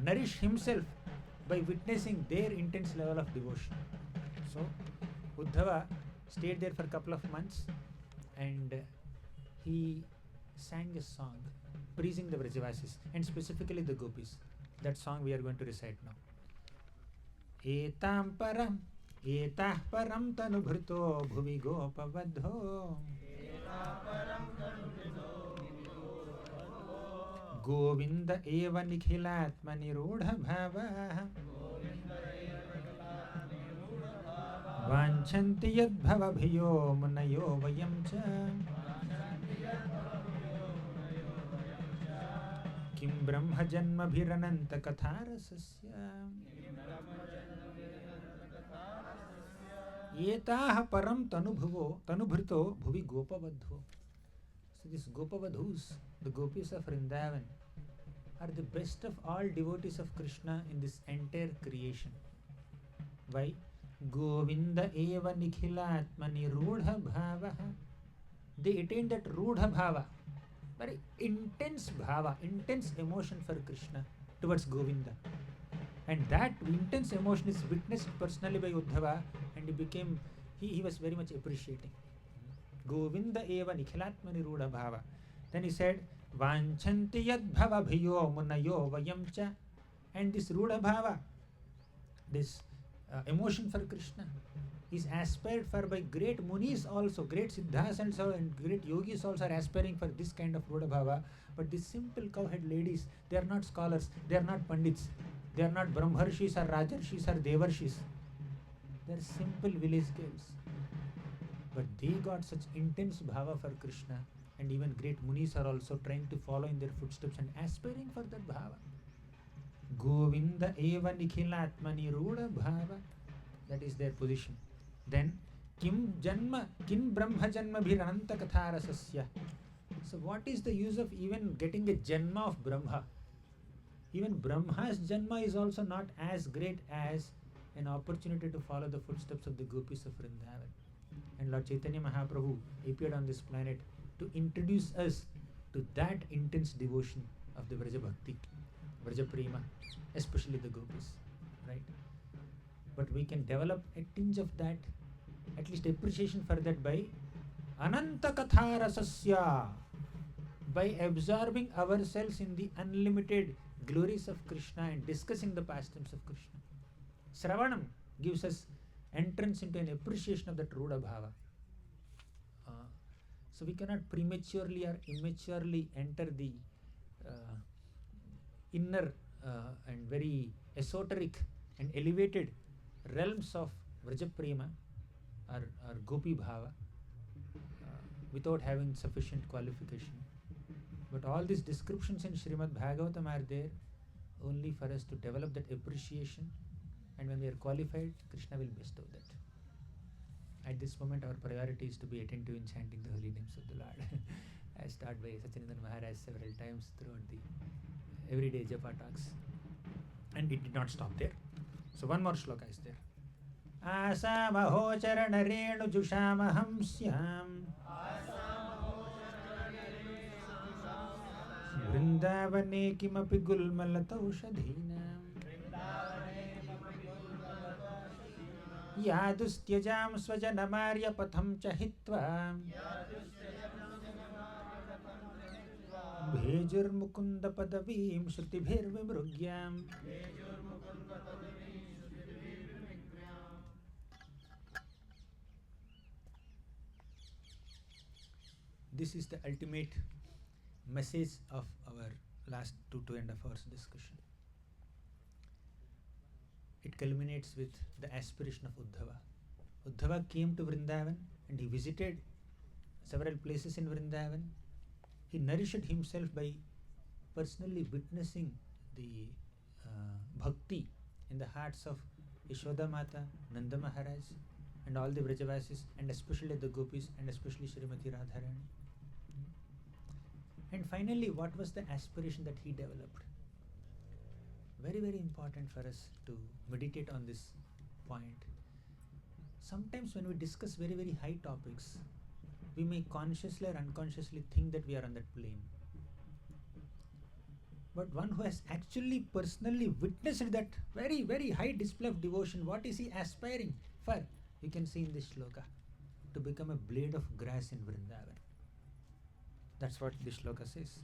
nourish himself by witnessing their intense level of devotion. So Uddhava stayed there for a couple of months and he sang a song praising the Vrajavasis and specifically the Gopis. That song we are going to recite now. Etam param etah param tanubhrito bhuvi gopavadho Govinda eva nikhilatmani rudha bhava Vanchanti yad bhava bhiyo munayo vayam cha Kim brahma janma bhirananta katharasasya Yetah param tanubhrito bhuvi gopavadho. So these Gopavadhus, the Gopis of Vrindavan, are the best of all devotees of Krishna in this entire creation. Why? Govinda eva nikhilatmani rudha bhava. They attained that rudha bhava, very intense bhava, intense emotion for Krishna towards Govinda. And that intense emotion is witnessed personally by Uddhava, and he was very much appreciating. Govinda eva nikhilatmani rudha bhava. Then he said, Vanchanti yad bhava bhiyo munayo vayam cha. And this rudha bhava, this emotion for Krishna, is aspired for by great munis also, great siddhas and great yogis also are aspiring for this kind of rudha bhava. But these simple cowhead ladies, they are not scholars, they are not pandits, they are not brahmarshis or rajarshis or devarshis. They are simple village girls. But they got such intense bhava for Krishna, and even great munis are also trying to follow in their footsteps and aspiring for that bhava. Govinda eva nikhilatmani rudha bhava. That is their position. Then kim brahma janma bhirananta katharasasya. So what is the use of even getting a janma of Brahma? Even Brahma's janma is also not as great as an opportunity to follow the footsteps of the Gopis of Vrindavan. And Lord Chaitanya Mahaprabhu appeared on this planet to introduce us to that intense devotion of the Vraja Bhakti, Vraja Prema, especially the Gopis, right? But we can develop a tinge of that, at least appreciation for that by Ananta Katha Rasasya, by absorbing ourselves in the unlimited glories of Krishna and discussing the pastimes of Krishna. Sravanam gives us entrance into an appreciation of that Rudha Bhava. So we cannot prematurely or immaturely enter the inner and very esoteric and elevated realms of Vraja Prema or Gopi Bhava without having sufficient qualification. But all these descriptions in Srimad Bhagavatam are there only for us to develop that appreciation, and when we are qualified, Krishna will bestow that. At this moment, our priority is to be attentive in chanting the holy names of the Lord. I start by Sachinandan Maharaj several times throughout the everyday Japa talks. And it did not stop there. So one more shloka is there. आसामहो चरणरेणुजुषामहंस्याम् वृन्दावने किमपि गुल्मलतौषधीनाम् यादुस्त्यजां स्वजनमार्यपथं च हित्वा भेजुर्मुकुन्दपदवीं श्रुतिभिर्विमृग्याम् This is the ultimate message of our last 2.5 hours discussion. It culminates with the aspiration of Uddhava. Uddhava came to Vrindavan and he visited several places in Vrindavan. He nourished himself by personally witnessing the bhakti in the hearts of Yashoda Mata, Nanda Maharaj, and all the Vrajavasis, and especially the Gopis, and especially Srimati Radharani. And finally, what was the aspiration that he developed? Very, very important for us to meditate on this point. Sometimes when we discuss very, very high topics, we may consciously or unconsciously think that we are on that plane. But one who has actually personally witnessed that very, very high display of devotion, what is he aspiring for? You can see in this shloka, to become a blade of grass in Vrindavan. That's what this shloka says.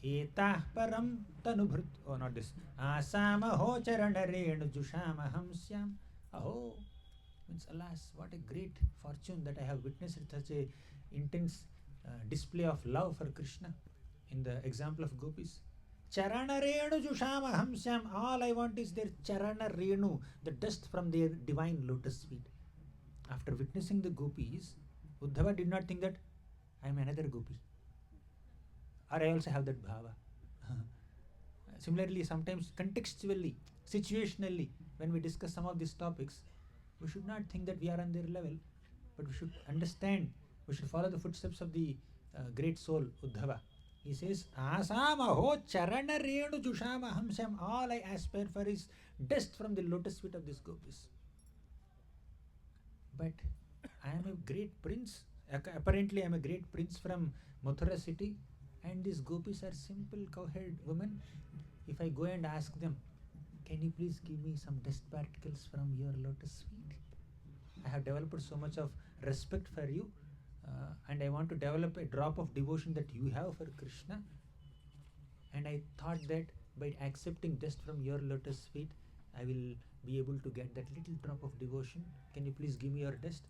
Etah param tanubhrut. Oh, not this. Asamaho charanarenu jushamaham. Aho. Means, alas, what a great fortune that I have witnessed such a intense display of love for Krishna in the example of Gopis. Charana renu jushamaham syam. All I want is their charana renu, the dust from their divine lotus feet. After witnessing the Gopis, Uddhava did not think that I am another Gopi, or I also have that bhava. Similarly, sometimes contextually, situationally, when we discuss some of these topics, we should not think that we are on their level, but we should understand, we should follow the footsteps of the great soul, Uddhava. He says, Asamaho charana renu jushama hamsam. All I aspire for is dust from the lotus feet of these Gopis. But I am a great prince. Apparently, I am a great prince from Mathura city, and these Gopis are simple cowherd women. If I go and ask them, can you please give me some dust particles from your lotus feet? I have developed so much of respect for you, and I want to develop a drop of devotion that you have for Krishna. And I thought that by accepting dust from your lotus feet, I will be able to get that little drop of devotion. Can you please give me your dust?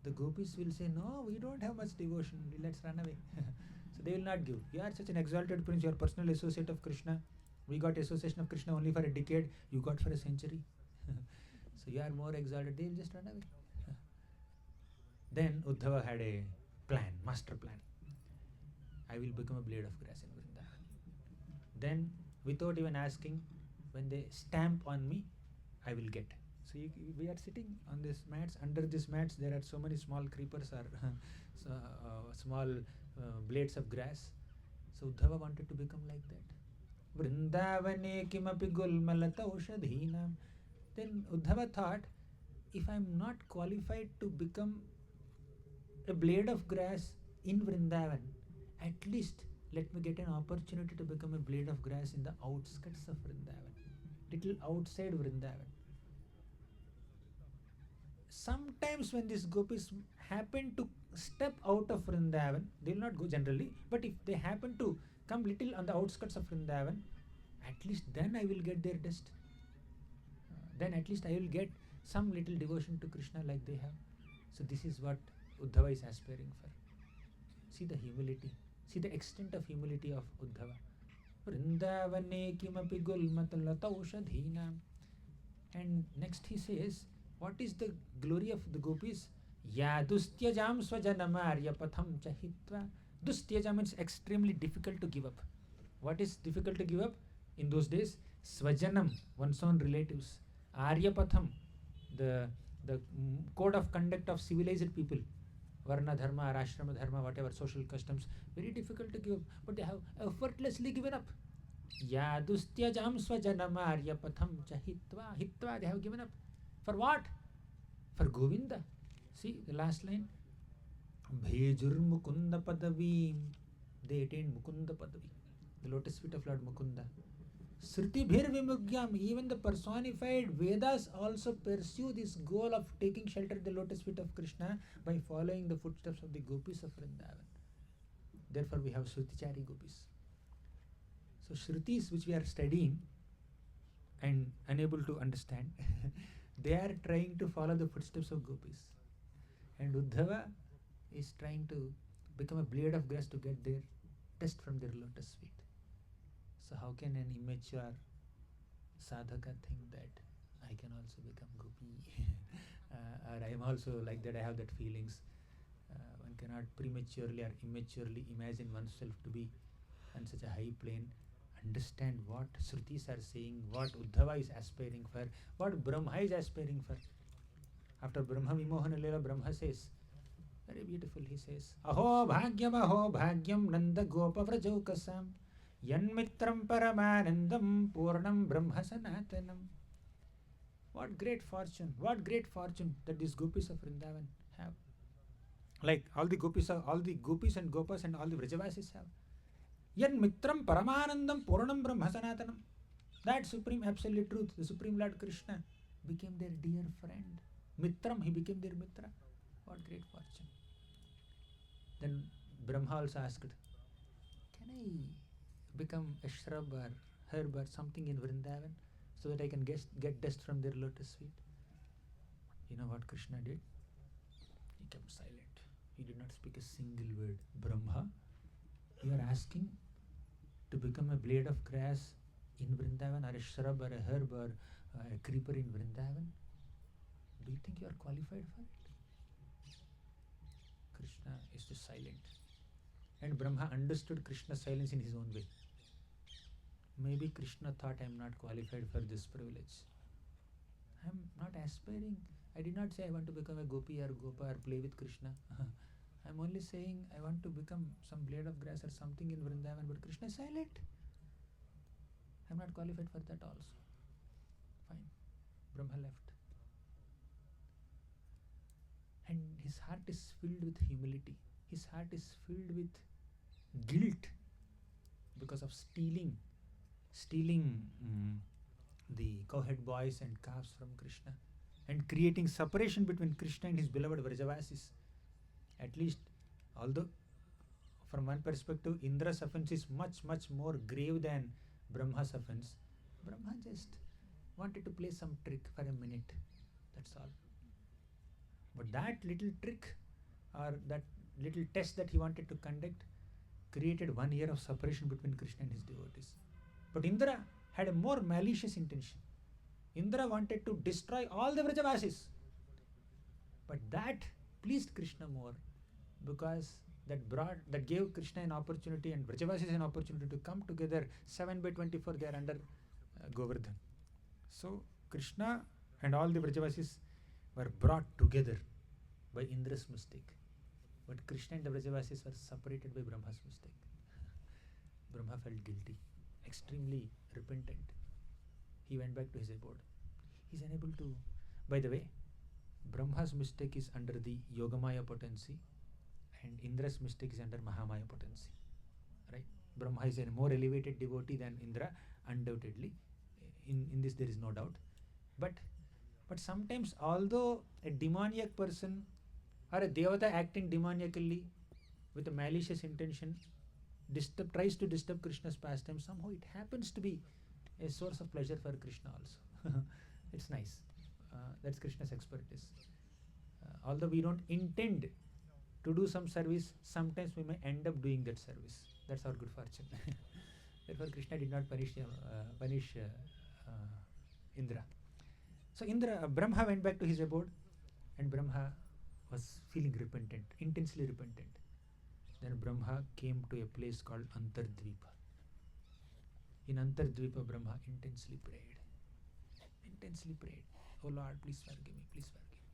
The Gopis will say, no, we don't have much devotion. Let's run away. So they will not give. You are such an exalted prince. You are personal associate of Krishna. We got association of Krishna only for a decade. You got for a century. So you are more exalted. They will just run away. Then Uddhava had a plan, master plan. I will become a blade of grass in Vrindavan. Then, without even asking, when they stamp on me, I will get. So we are sitting on these mats. Under these mats, there are so many small creepers or small blades of grass. So Uddhava wanted to become like that. Vrindavane kimapi gulmalata ushadhinam. Then Uddhava thought, if I am not qualified to become a blade of grass in Vrindavan, at least let me get an opportunity to become a blade of grass in the outskirts of Vrindavan, little outside Vrindavan. Sometimes when these Gopis happen to step out of Vrindavan, they will not go generally, but if they happen to come little on the outskirts of Vrindavan, at least then I will get their dust. Then at least I will get some little devotion to Krishna like they have. So this is what Uddhava is aspiring for. See the humility. See the extent of humility of Uddhava. Vrindavane kimapi gulmatalatausha. And next he says, what is the glory of the Gopis? Ya dustyajam swajanamarya patham chahitva. Dustyaja means extremely difficult to give up. What is difficult to give up? In those days, swajanam, one's own relatives. Arya patham, the code of conduct of civilized people. Varna dharma or ashrama dharma, whatever social customs, very difficult to give up. But they have effortlessly given up. Ya dustyajam swajanamarya patham chahitva. Hitva, they have given up. For what? For Govinda, see the last line. Bhejur Mukunda Padavi. They attained Mukunda Padavi, the lotus feet of Lord Mukunda. Sruti Bhir Vimugyam, even the personified Vedas also pursue this goal of taking shelter at the lotus feet of Krishna by following the footsteps of the Gopis of Vrindavan. Therefore, we have Shrutichari Gopis. So, Shrutis which we are studying and unable to understand, they are trying to follow the footsteps of Gopis. And Uddhava is trying to become a blade of grass to get their test from their lotus feet. So how can an immature sadhaka think that I can also become gopi? Or I am also like that, I have that feelings. One cannot prematurely or immaturely imagine oneself to be on such a high plane. Understand what Shrutis are saying, what Uddhava is aspiring for, what Brahma is aspiring for. After Brahma Vimohana Leela, Brahma says, very beautiful, he says, Aho bhagyam nanda gopa vrajokasam yanmitram paramanandam purnam brahma sanatanam. What great fortune that these gopis of Vrindavan have. Like all the gopis and gopas and all the Vrajavasis have. Yanmitram paramanandam purnam brahma sanatanam. That supreme absolute truth, the supreme Lord Krishna, became their dear friend. Mitram, he became their mitra. What great fortune. Then Brahma also asked, can I become a shrub or herb or something in Vrindavan so that I can get dust from their lotus feet? You know what Krishna did? He kept silent. He did not speak a single word. Brahma, you are asking to become a blade of grass in Vrindavan, or a shrub or a herb or a creeper in Vrindavan? Do you think you are qualified for it? Krishna is just silent. And Brahma understood Krishna's silence in his own way. Maybe Krishna thought I am not qualified for this privilege. I am not aspiring. I did not say I want to become a gopi or gopa or play with Krishna. I am only saying I want to become some blade of grass or something in Vrindavan, but Krishna is silent. I am not qualified for that also. Fine. Brahma left. And his heart is filled with humility. His heart is filled with guilt because of stealing the cowhead boys and calves from Krishna and creating separation between Krishna and his beloved Vrajavasis. At least, although from one perspective Indra's offense is much more grave than Brahma's offense, Brahma just wanted to play some trick for a minute. That's all. But that little trick or that little test that he wanted to conduct created 1 year of separation between Krishna and his devotees. But Indra had a more malicious intention. Indra wanted to destroy all the Vrajavasis. But that pleased Krishna more because that gave Krishna an opportunity and Vrajavasis an opportunity to come together. 7/24 they are under Govardhan. So Krishna and all the Vrajavasis were brought together by Indra's mistake. But Krishna and the Vrajavasis were separated by Brahma's mistake. Brahma felt guilty, extremely repentant. He went back to his abode. He's unable to. By the way, Brahma's mistake is under the Yogamaya potency and Indra's mistake is under Mahamaya potency. Right? Brahma is a more elevated devotee than Indra, undoubtedly. In this there is no doubt. But sometimes, although a demoniac person or a devata acting demoniacally with a malicious intention tries to disturb Krishna's pastime, somehow it happens to be a source of pleasure for Krishna also. It's nice. That's Krishna's expertise. Although we don't intend to do some service, sometimes we may end up doing that service. That's our good fortune. Therefore, Krishna did not punish Indra. So Brahma went back to his abode and Brahma was feeling repentant, intensely repentant. Then Brahma came to a place called Antardvipa. In Antardvipa, Brahma intensely prayed. Oh Lord, please forgive me, please forgive me.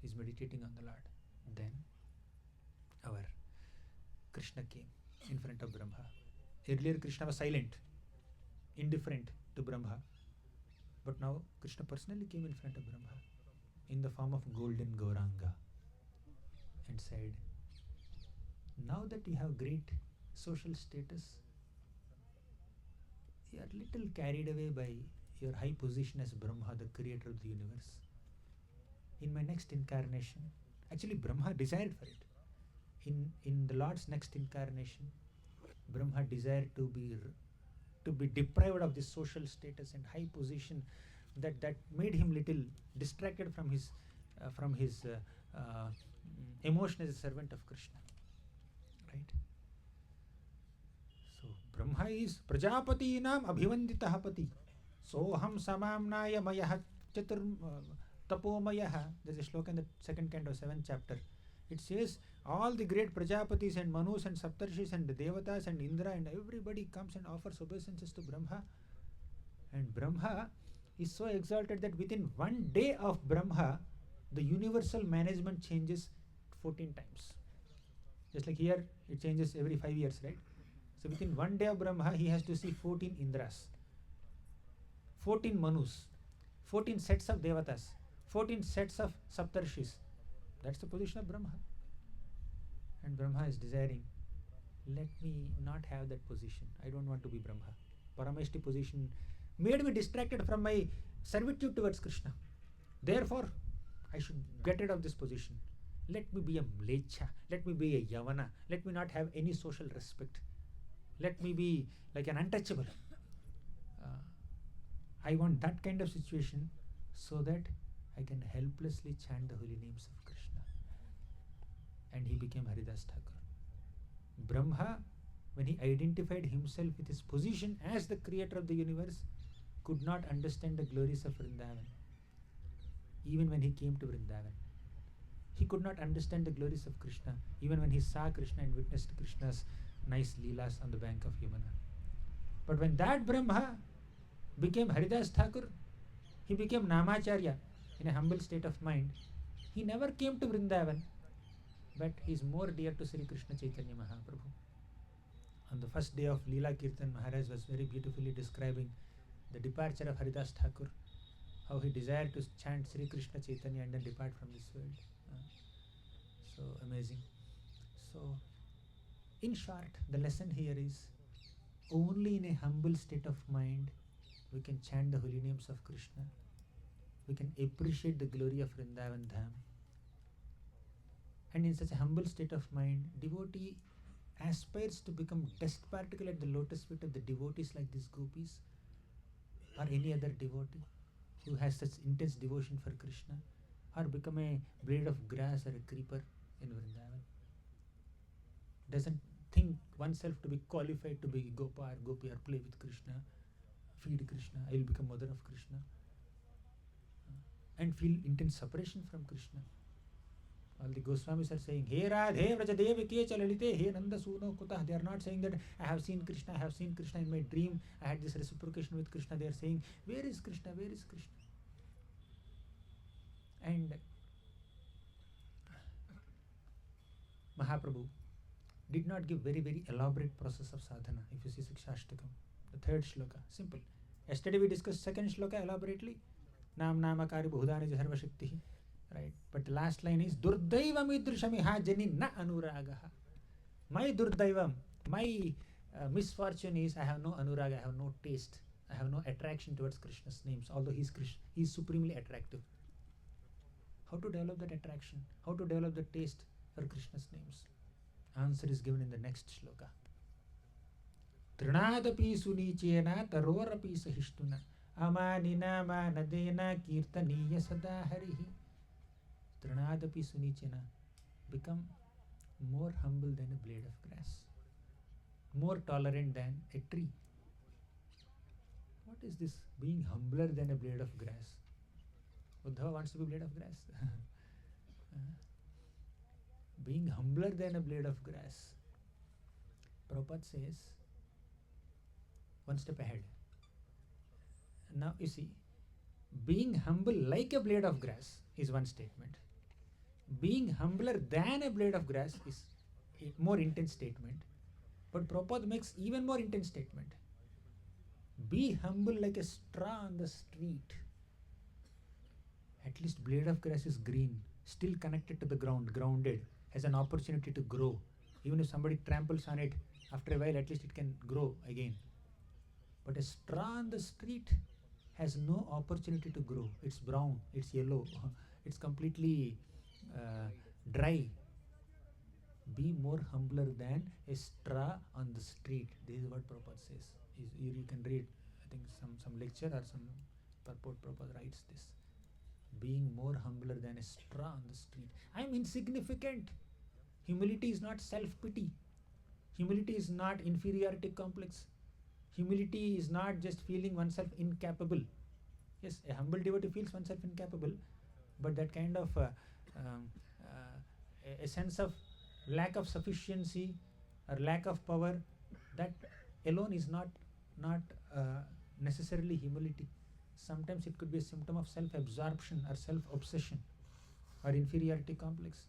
He's meditating on the Lord. Then our Krishna came in front of Brahma. Earlier Krishna was silent, indifferent to Brahma. But now Krishna personally came in front of Brahma. in the form of golden Gauranga and said, now that you have great social status, you are little carried away by your high position as Brahma, the creator of the universe. In my next incarnation, actually Brahma desired for it. In the Lord's next incarnation, Brahma desired to be deprived of this social status and high position that made him little distracted from his emotion as a servant of Krishna. Right? So Brahma is Prajapatinam Abhivanditah Pati. Soham Samamnaya Mayah Chatur Tapomayah. There's a shloka in the second canto, 7th chapter. It says all the great Prajapatis and Manus and Saptarshis and the Devatas and Indra and everybody comes and offers obeisances to Brahma. And Brahma is so exalted that within one day of Brahma, the universal management changes 14 times. Just like here, it changes every 5 years, right? So within one day of Brahma, he has to see 14 Indras, 14 Manus, 14 sets of Devatas, 14 sets of Saptarshis. That's the position of Brahma. And Brahma is desiring, let me not have that position. I don't want to be Brahma. Parameshti position made me distracted from my servitude towards Krishna. Therefore, I should get rid of this position. Let me be a mlecha. Let me be a yavana. Let me not have any social respect. Let me be like an untouchable. I want that kind of situation so that I can helplessly chant the holy names of Krishna. And he became Haridas Thakur. Brahma, when he identified himself with his position as the creator of the universe, could not understand the glories of Vrindavan. Even when he came to Vrindavan, he could not understand the glories of Krishna, even when he saw Krishna and witnessed Krishna's nice leelas on the bank of Yamuna. But when that Brahma became Haridas Thakur, he became Namacharya in a humble state of mind. He never came to Vrindavan, but he is more dear to Sri Krishna Chaitanya Mahaprabhu. On the first day of Leela Kirtan, Maharaj was very beautifully describing the departure of Haridas Thakur, how he desired to chant Sri Krishna Chaitanya and then depart from this world. So amazing. So, in short, the lesson here is only in a humble state of mind we can chant the holy names of Krishna. We can appreciate the glory of Vrindavan Dham. And in such a humble state of mind, devotee aspires to become dust particle at the lotus feet of the devotees like these Gopis or any other devotee who has such intense devotion for Krishna, or become a blade of grass or a creeper in Vrindavan. Doesn't think oneself to be qualified to be Gopa or Gopi or play with Krishna, feed Krishna, I will become mother of Krishna, and feel intense separation from Krishna. All the Goswamis are saying, He Radhe Vrajadevi Ke Chalalite, He Nanda Suno Kutah. They are not saying that I have seen Krishna in my dream, I had this reciprocation with Krishna. They are saying, where is Krishna, where is Krishna? And Mahaprabhu did not give very, very elaborate process of sadhana. If you see Sikshashtakam, the third shloka, simple. Yesterday we discussed second shloka elaborately. Nam namakari bhudani sarva shakti. Right? But the last line is Durdaivam idrushamiha jani na anuragaha. My Durdaivam, my misfortune is I have no anuraga, I have no taste, I have no attraction towards Krishna's names, although he is supremely attractive. How to develop that attraction? How to develop the taste for Krishna's names? Answer is given in the next shloka. Trinadapi sunichena tarorapi sahishtuna amanina manadena kirtaniya sada harihi. Trinadapi sunichena. Become more humble than a blade of grass, more tolerant than a tree. What is this being humbler than a blade of grass? Uddhava wants to be a blade of grass. Being humbler than a blade of grass. Prabhupada says, one step ahead. Now you see, being humble like a blade of grass is one statement. Being humbler than a blade of grass is a more intense statement. But Prabhupada makes even more intense statement. Be humble like a straw on the street. At least blade of grass is green, still connected to the ground, grounded, has an opportunity to grow. Even if somebody tramples on it, after a while at least it can grow again. But a straw on the street has no opportunity to grow. It's brown, it's yellow, it's completely dry. Be more humbler than a straw on the street. This is what Prabhupada says. You can read, I think, some lecture or some purport. Prabhupada writes this. Being more humbler than a straw on the street. I am insignificant. Humility is not self-pity. Humility is not inferiority complex. Humility is not just feeling oneself incapable. Yes, a humble devotee feels oneself incapable, but that kind of a sense of lack of sufficiency or lack of power, that alone is not necessarily humility. Sometimes it could be a symptom of self-absorption or self-obsession or inferiority complex.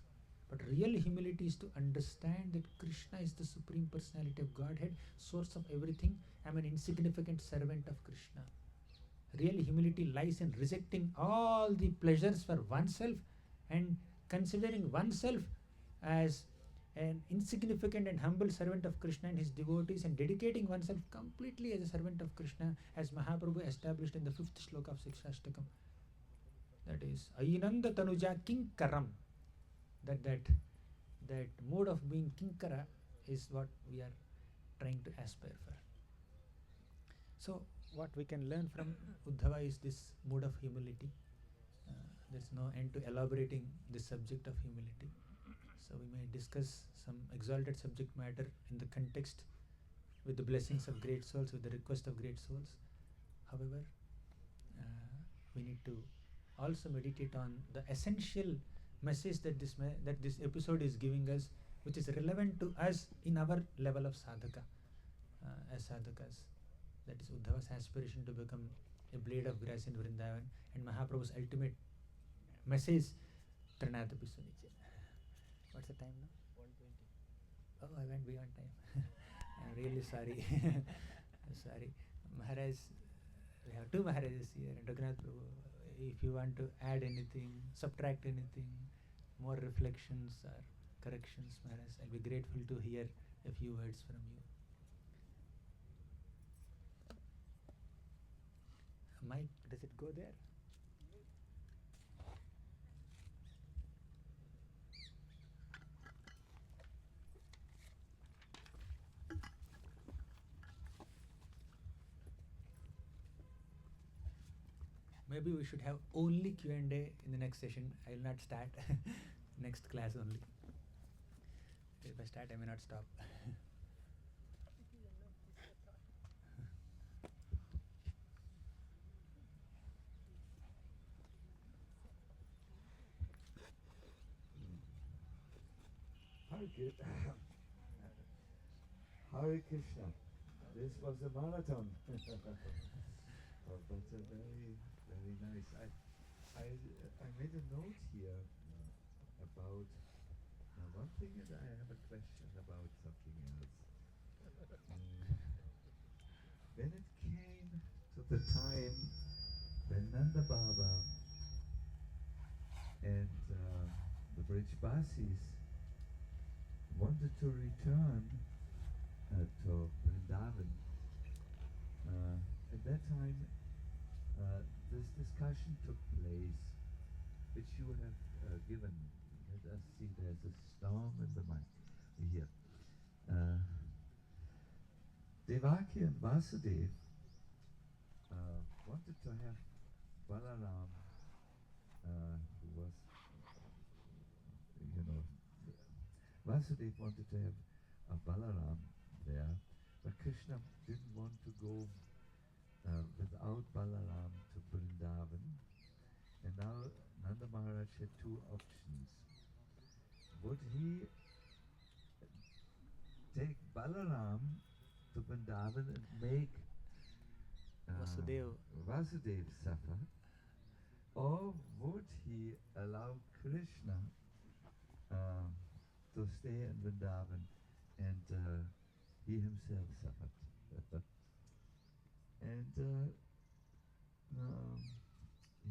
But real humility is to understand that Krishna is the Supreme Personality of Godhead, source of everything. I am an insignificant servant of Krishna. Real humility lies in rejecting all the pleasures for oneself and considering oneself as an insignificant and humble servant of Krishna and his devotees, and dedicating oneself completely as a servant of Krishna, as Mahaprabhu established in the 5th shloka of Ecstatic. That is, Ainanda Tanuja Kinkaram. That mode of being Kinkara is what we are trying to aspire for. So, what we can learn from Uddhava is this mode of humility. There's no end to elaborating this subject of humility. So we may discuss some exalted subject matter in the context with the blessings of great souls, with the request of great souls. However, we need to also meditate on the essential message that this episode is giving us, which is relevant to us in our level of sadhaka, as sadhakas. That is Uddhava's aspiration to become a blade of grass in Vrindavan, and Mahaprabhu's ultimate message, Tranadapi Suniche. What's the time now? 1:20. Oh, I went beyond time. I'm really sorry. Sorry. Maharaj, we have two Maharajas here. And Raghunath Prabhu, if you want to add anything, subtract anything, more reflections or corrections, Maharaj, I'll be grateful to hear a few words from you. Mike, does it go there? Maybe we should have only Q&A in the next session. I will not start. Next class only. If I start, I may not stop. Hare Krishna. This was a marathon. Oh, but very, very nice. I made a note here about one thing, and I have a question about something else. When it came to the time when Nanda Bhava and the Brijbasis wanted to return to Vrindavan, at that time this discussion took place, which you have given. Let us see, there's a storm in the mic here. Devaki and Vasudev wanted to have Balaram, who was, Vasudev wanted to have a Balaram there, but Krishna didn't want to go without Balaram to Vrindavan. And now Nanda Maharaj had two options. Would he take Balaram to Vrindavan and make Vasudev suffer, or would he allow Krishna to stay in Vrindavan and he himself suffered? And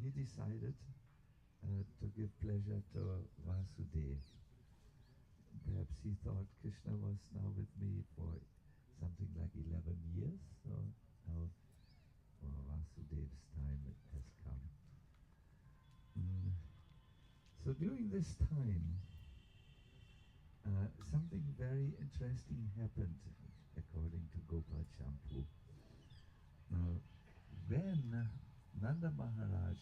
he decided to give pleasure to Vasudeva. Perhaps he thought Krishna was now with me for something like 11 years, so now Vasudeva's time has come. So during this time, something very interesting happened, according to Gopal Champu. When Nanda Maharaj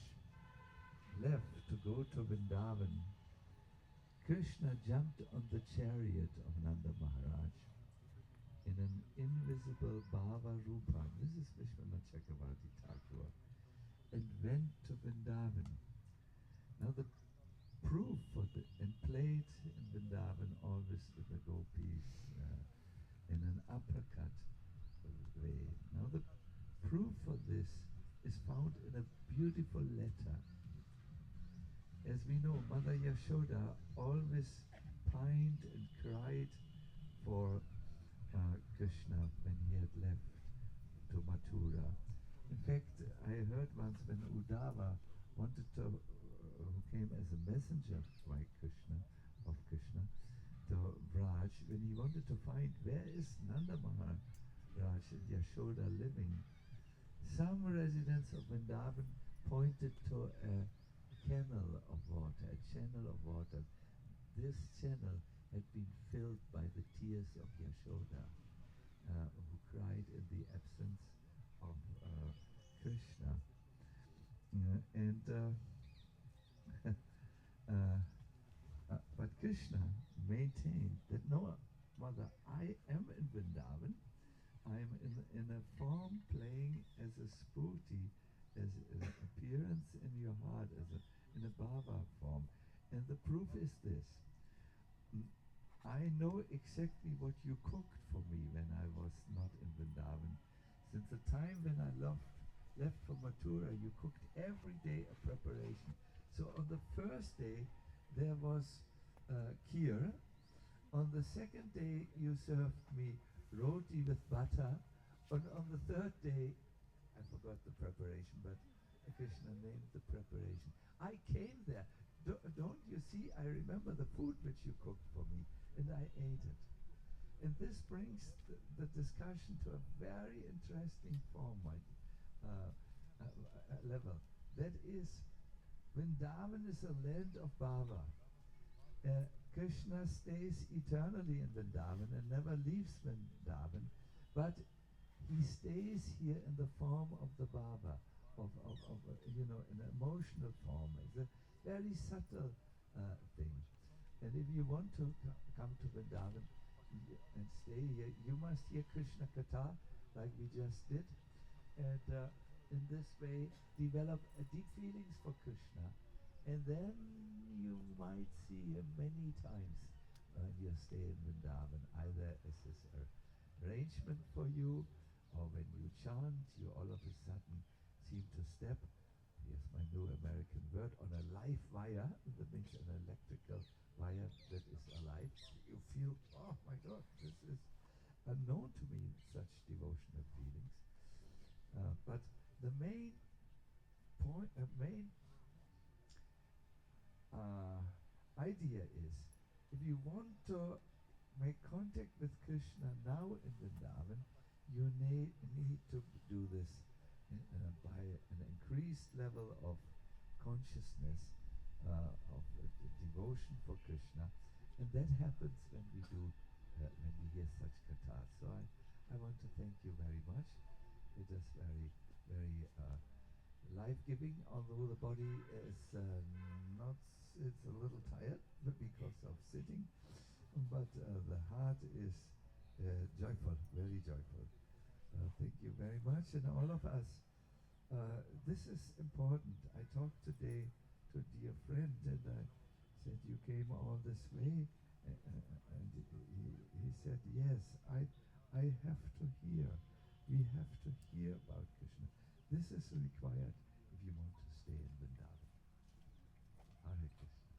left to go to Vrindavan, Krishna jumped on the chariot of Nanda Maharaj in an invisible Bhava Rupa. This is Vishwanath Chakravarti Thakur, and went to Vrindavan. Now the proof for the, and played in Vrindavan always with the Gopis in an uppercut way. Now the proof for this is found in a beautiful letter. As we know, Mother Yashoda always pined and cried for Krishna when he had left to Mathura. In fact, I heard once when Uddhava wanted to, who came as a messenger by Krishna, of Krishna, to Vraj, when he wanted to find where is Nanda Maharaj and Yashoda living, some residents of Vrindavan pointed to a channel of water, a channel of water. This channel had been filled by the tears of Yashoda, who cried in the absence of Krishna. But Krishna maintained that no, Mother, I am in Vrindavan. I am in a form playing as a spooty, as an appearance in your heart, in a Bhava form. And the proof is this. I know exactly what you cooked for me when I was not in Vrindavan. Since the time when I left for Mathura, you cooked every day a preparation. So on the first day, there was kheer. On the second day, you served me roti with butter. And on the third day, I forgot the preparation, but Krishna named the preparation. I came there. Don't you see? I remember the food which you cooked for me, and I ate it. And this brings the discussion to a very interesting form, level. That is, Vrindavan is a land of Bhava. Krishna stays eternally in Vrindavan and never leaves Vrindavan, but he stays here in the form of the Bhava, of an emotional form. It's a very subtle thing. And if you want to come to Vrindavan and stay here, you must hear Krishna Katha, like we just did, and in this way develop deep feelings for Krishna. And then you might see him many times when you stay in Vrindavan, either as his arrangement for you, or when you chant, you all of a sudden seem to step, here's my new American word, on a live wire. That means an electrical wire that is alive. You feel, oh my God, this is unknown to me, such devotional feelings. But the main point, idea is, if you want to make contact with Krishna now in Vrindavan, you need to do this by an increased level of consciousness, of devotion for Krishna, and that happens when we hear such kathas. So I want to thank you very much. It is very, very life-giving, although the body is it's a little tired because of sitting, but the heart is joyful, very joyful. Thank you very much, and all of us. This is important. I talked today to a dear friend, and I said, you came all this way, and he said, yes, I have to hear. We have to hear about Krishna. This is required if you want to stay in Vrindavan. Hare Krishna.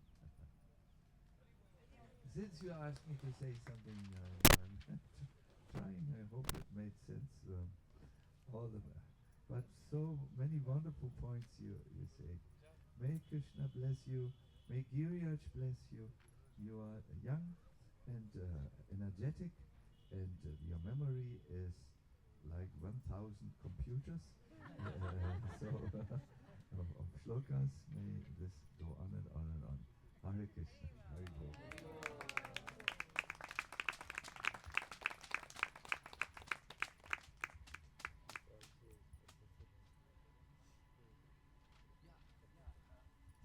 Since you asked me to say something, I'm trying, I hope it made sense. But so many wonderful points you say. May Krishna bless you. May Giriraj bless you. You are young and energetic, and your memory is like 1,000 computers. So of shlokas, may this go on and on and on. Hare Krishna. Hare Bol.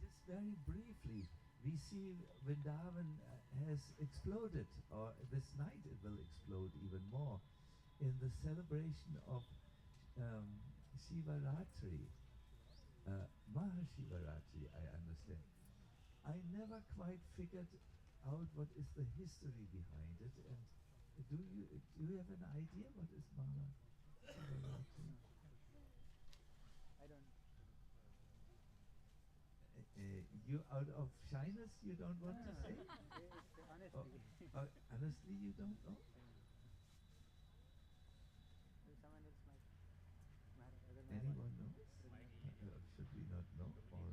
Just very briefly, we see Vrindavan has exploded, or this night it will explode even more, in the celebration of Shivaratri, Mahashivaratri, I understand. I never quite figured out what is the history behind it, and do you have an idea what is Mahashivaratri? I don't. You out of shyness you don't want to say? Honestly. Honestly you don't know? Someone else might. Anyone knows? Should we not know? Or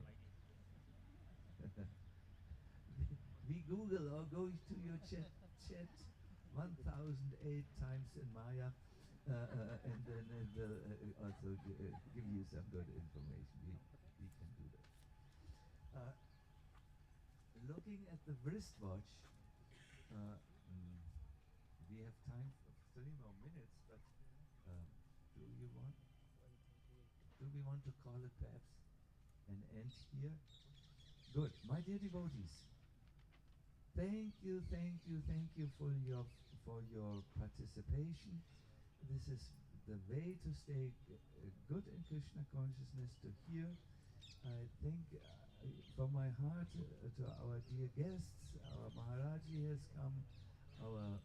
we Google or go to your chat 1008 times in Maya, and then it will also give you some good information. We can do that. Looking at the wristwatch, we have time for 3 more minutes, but do we want to call it perhaps an end here? Good. My dear devotees, thank you for your participation. This is the way to stay good in Krishna consciousness, to hear. I think from my heart to our dear guests, our Maharaji has come, our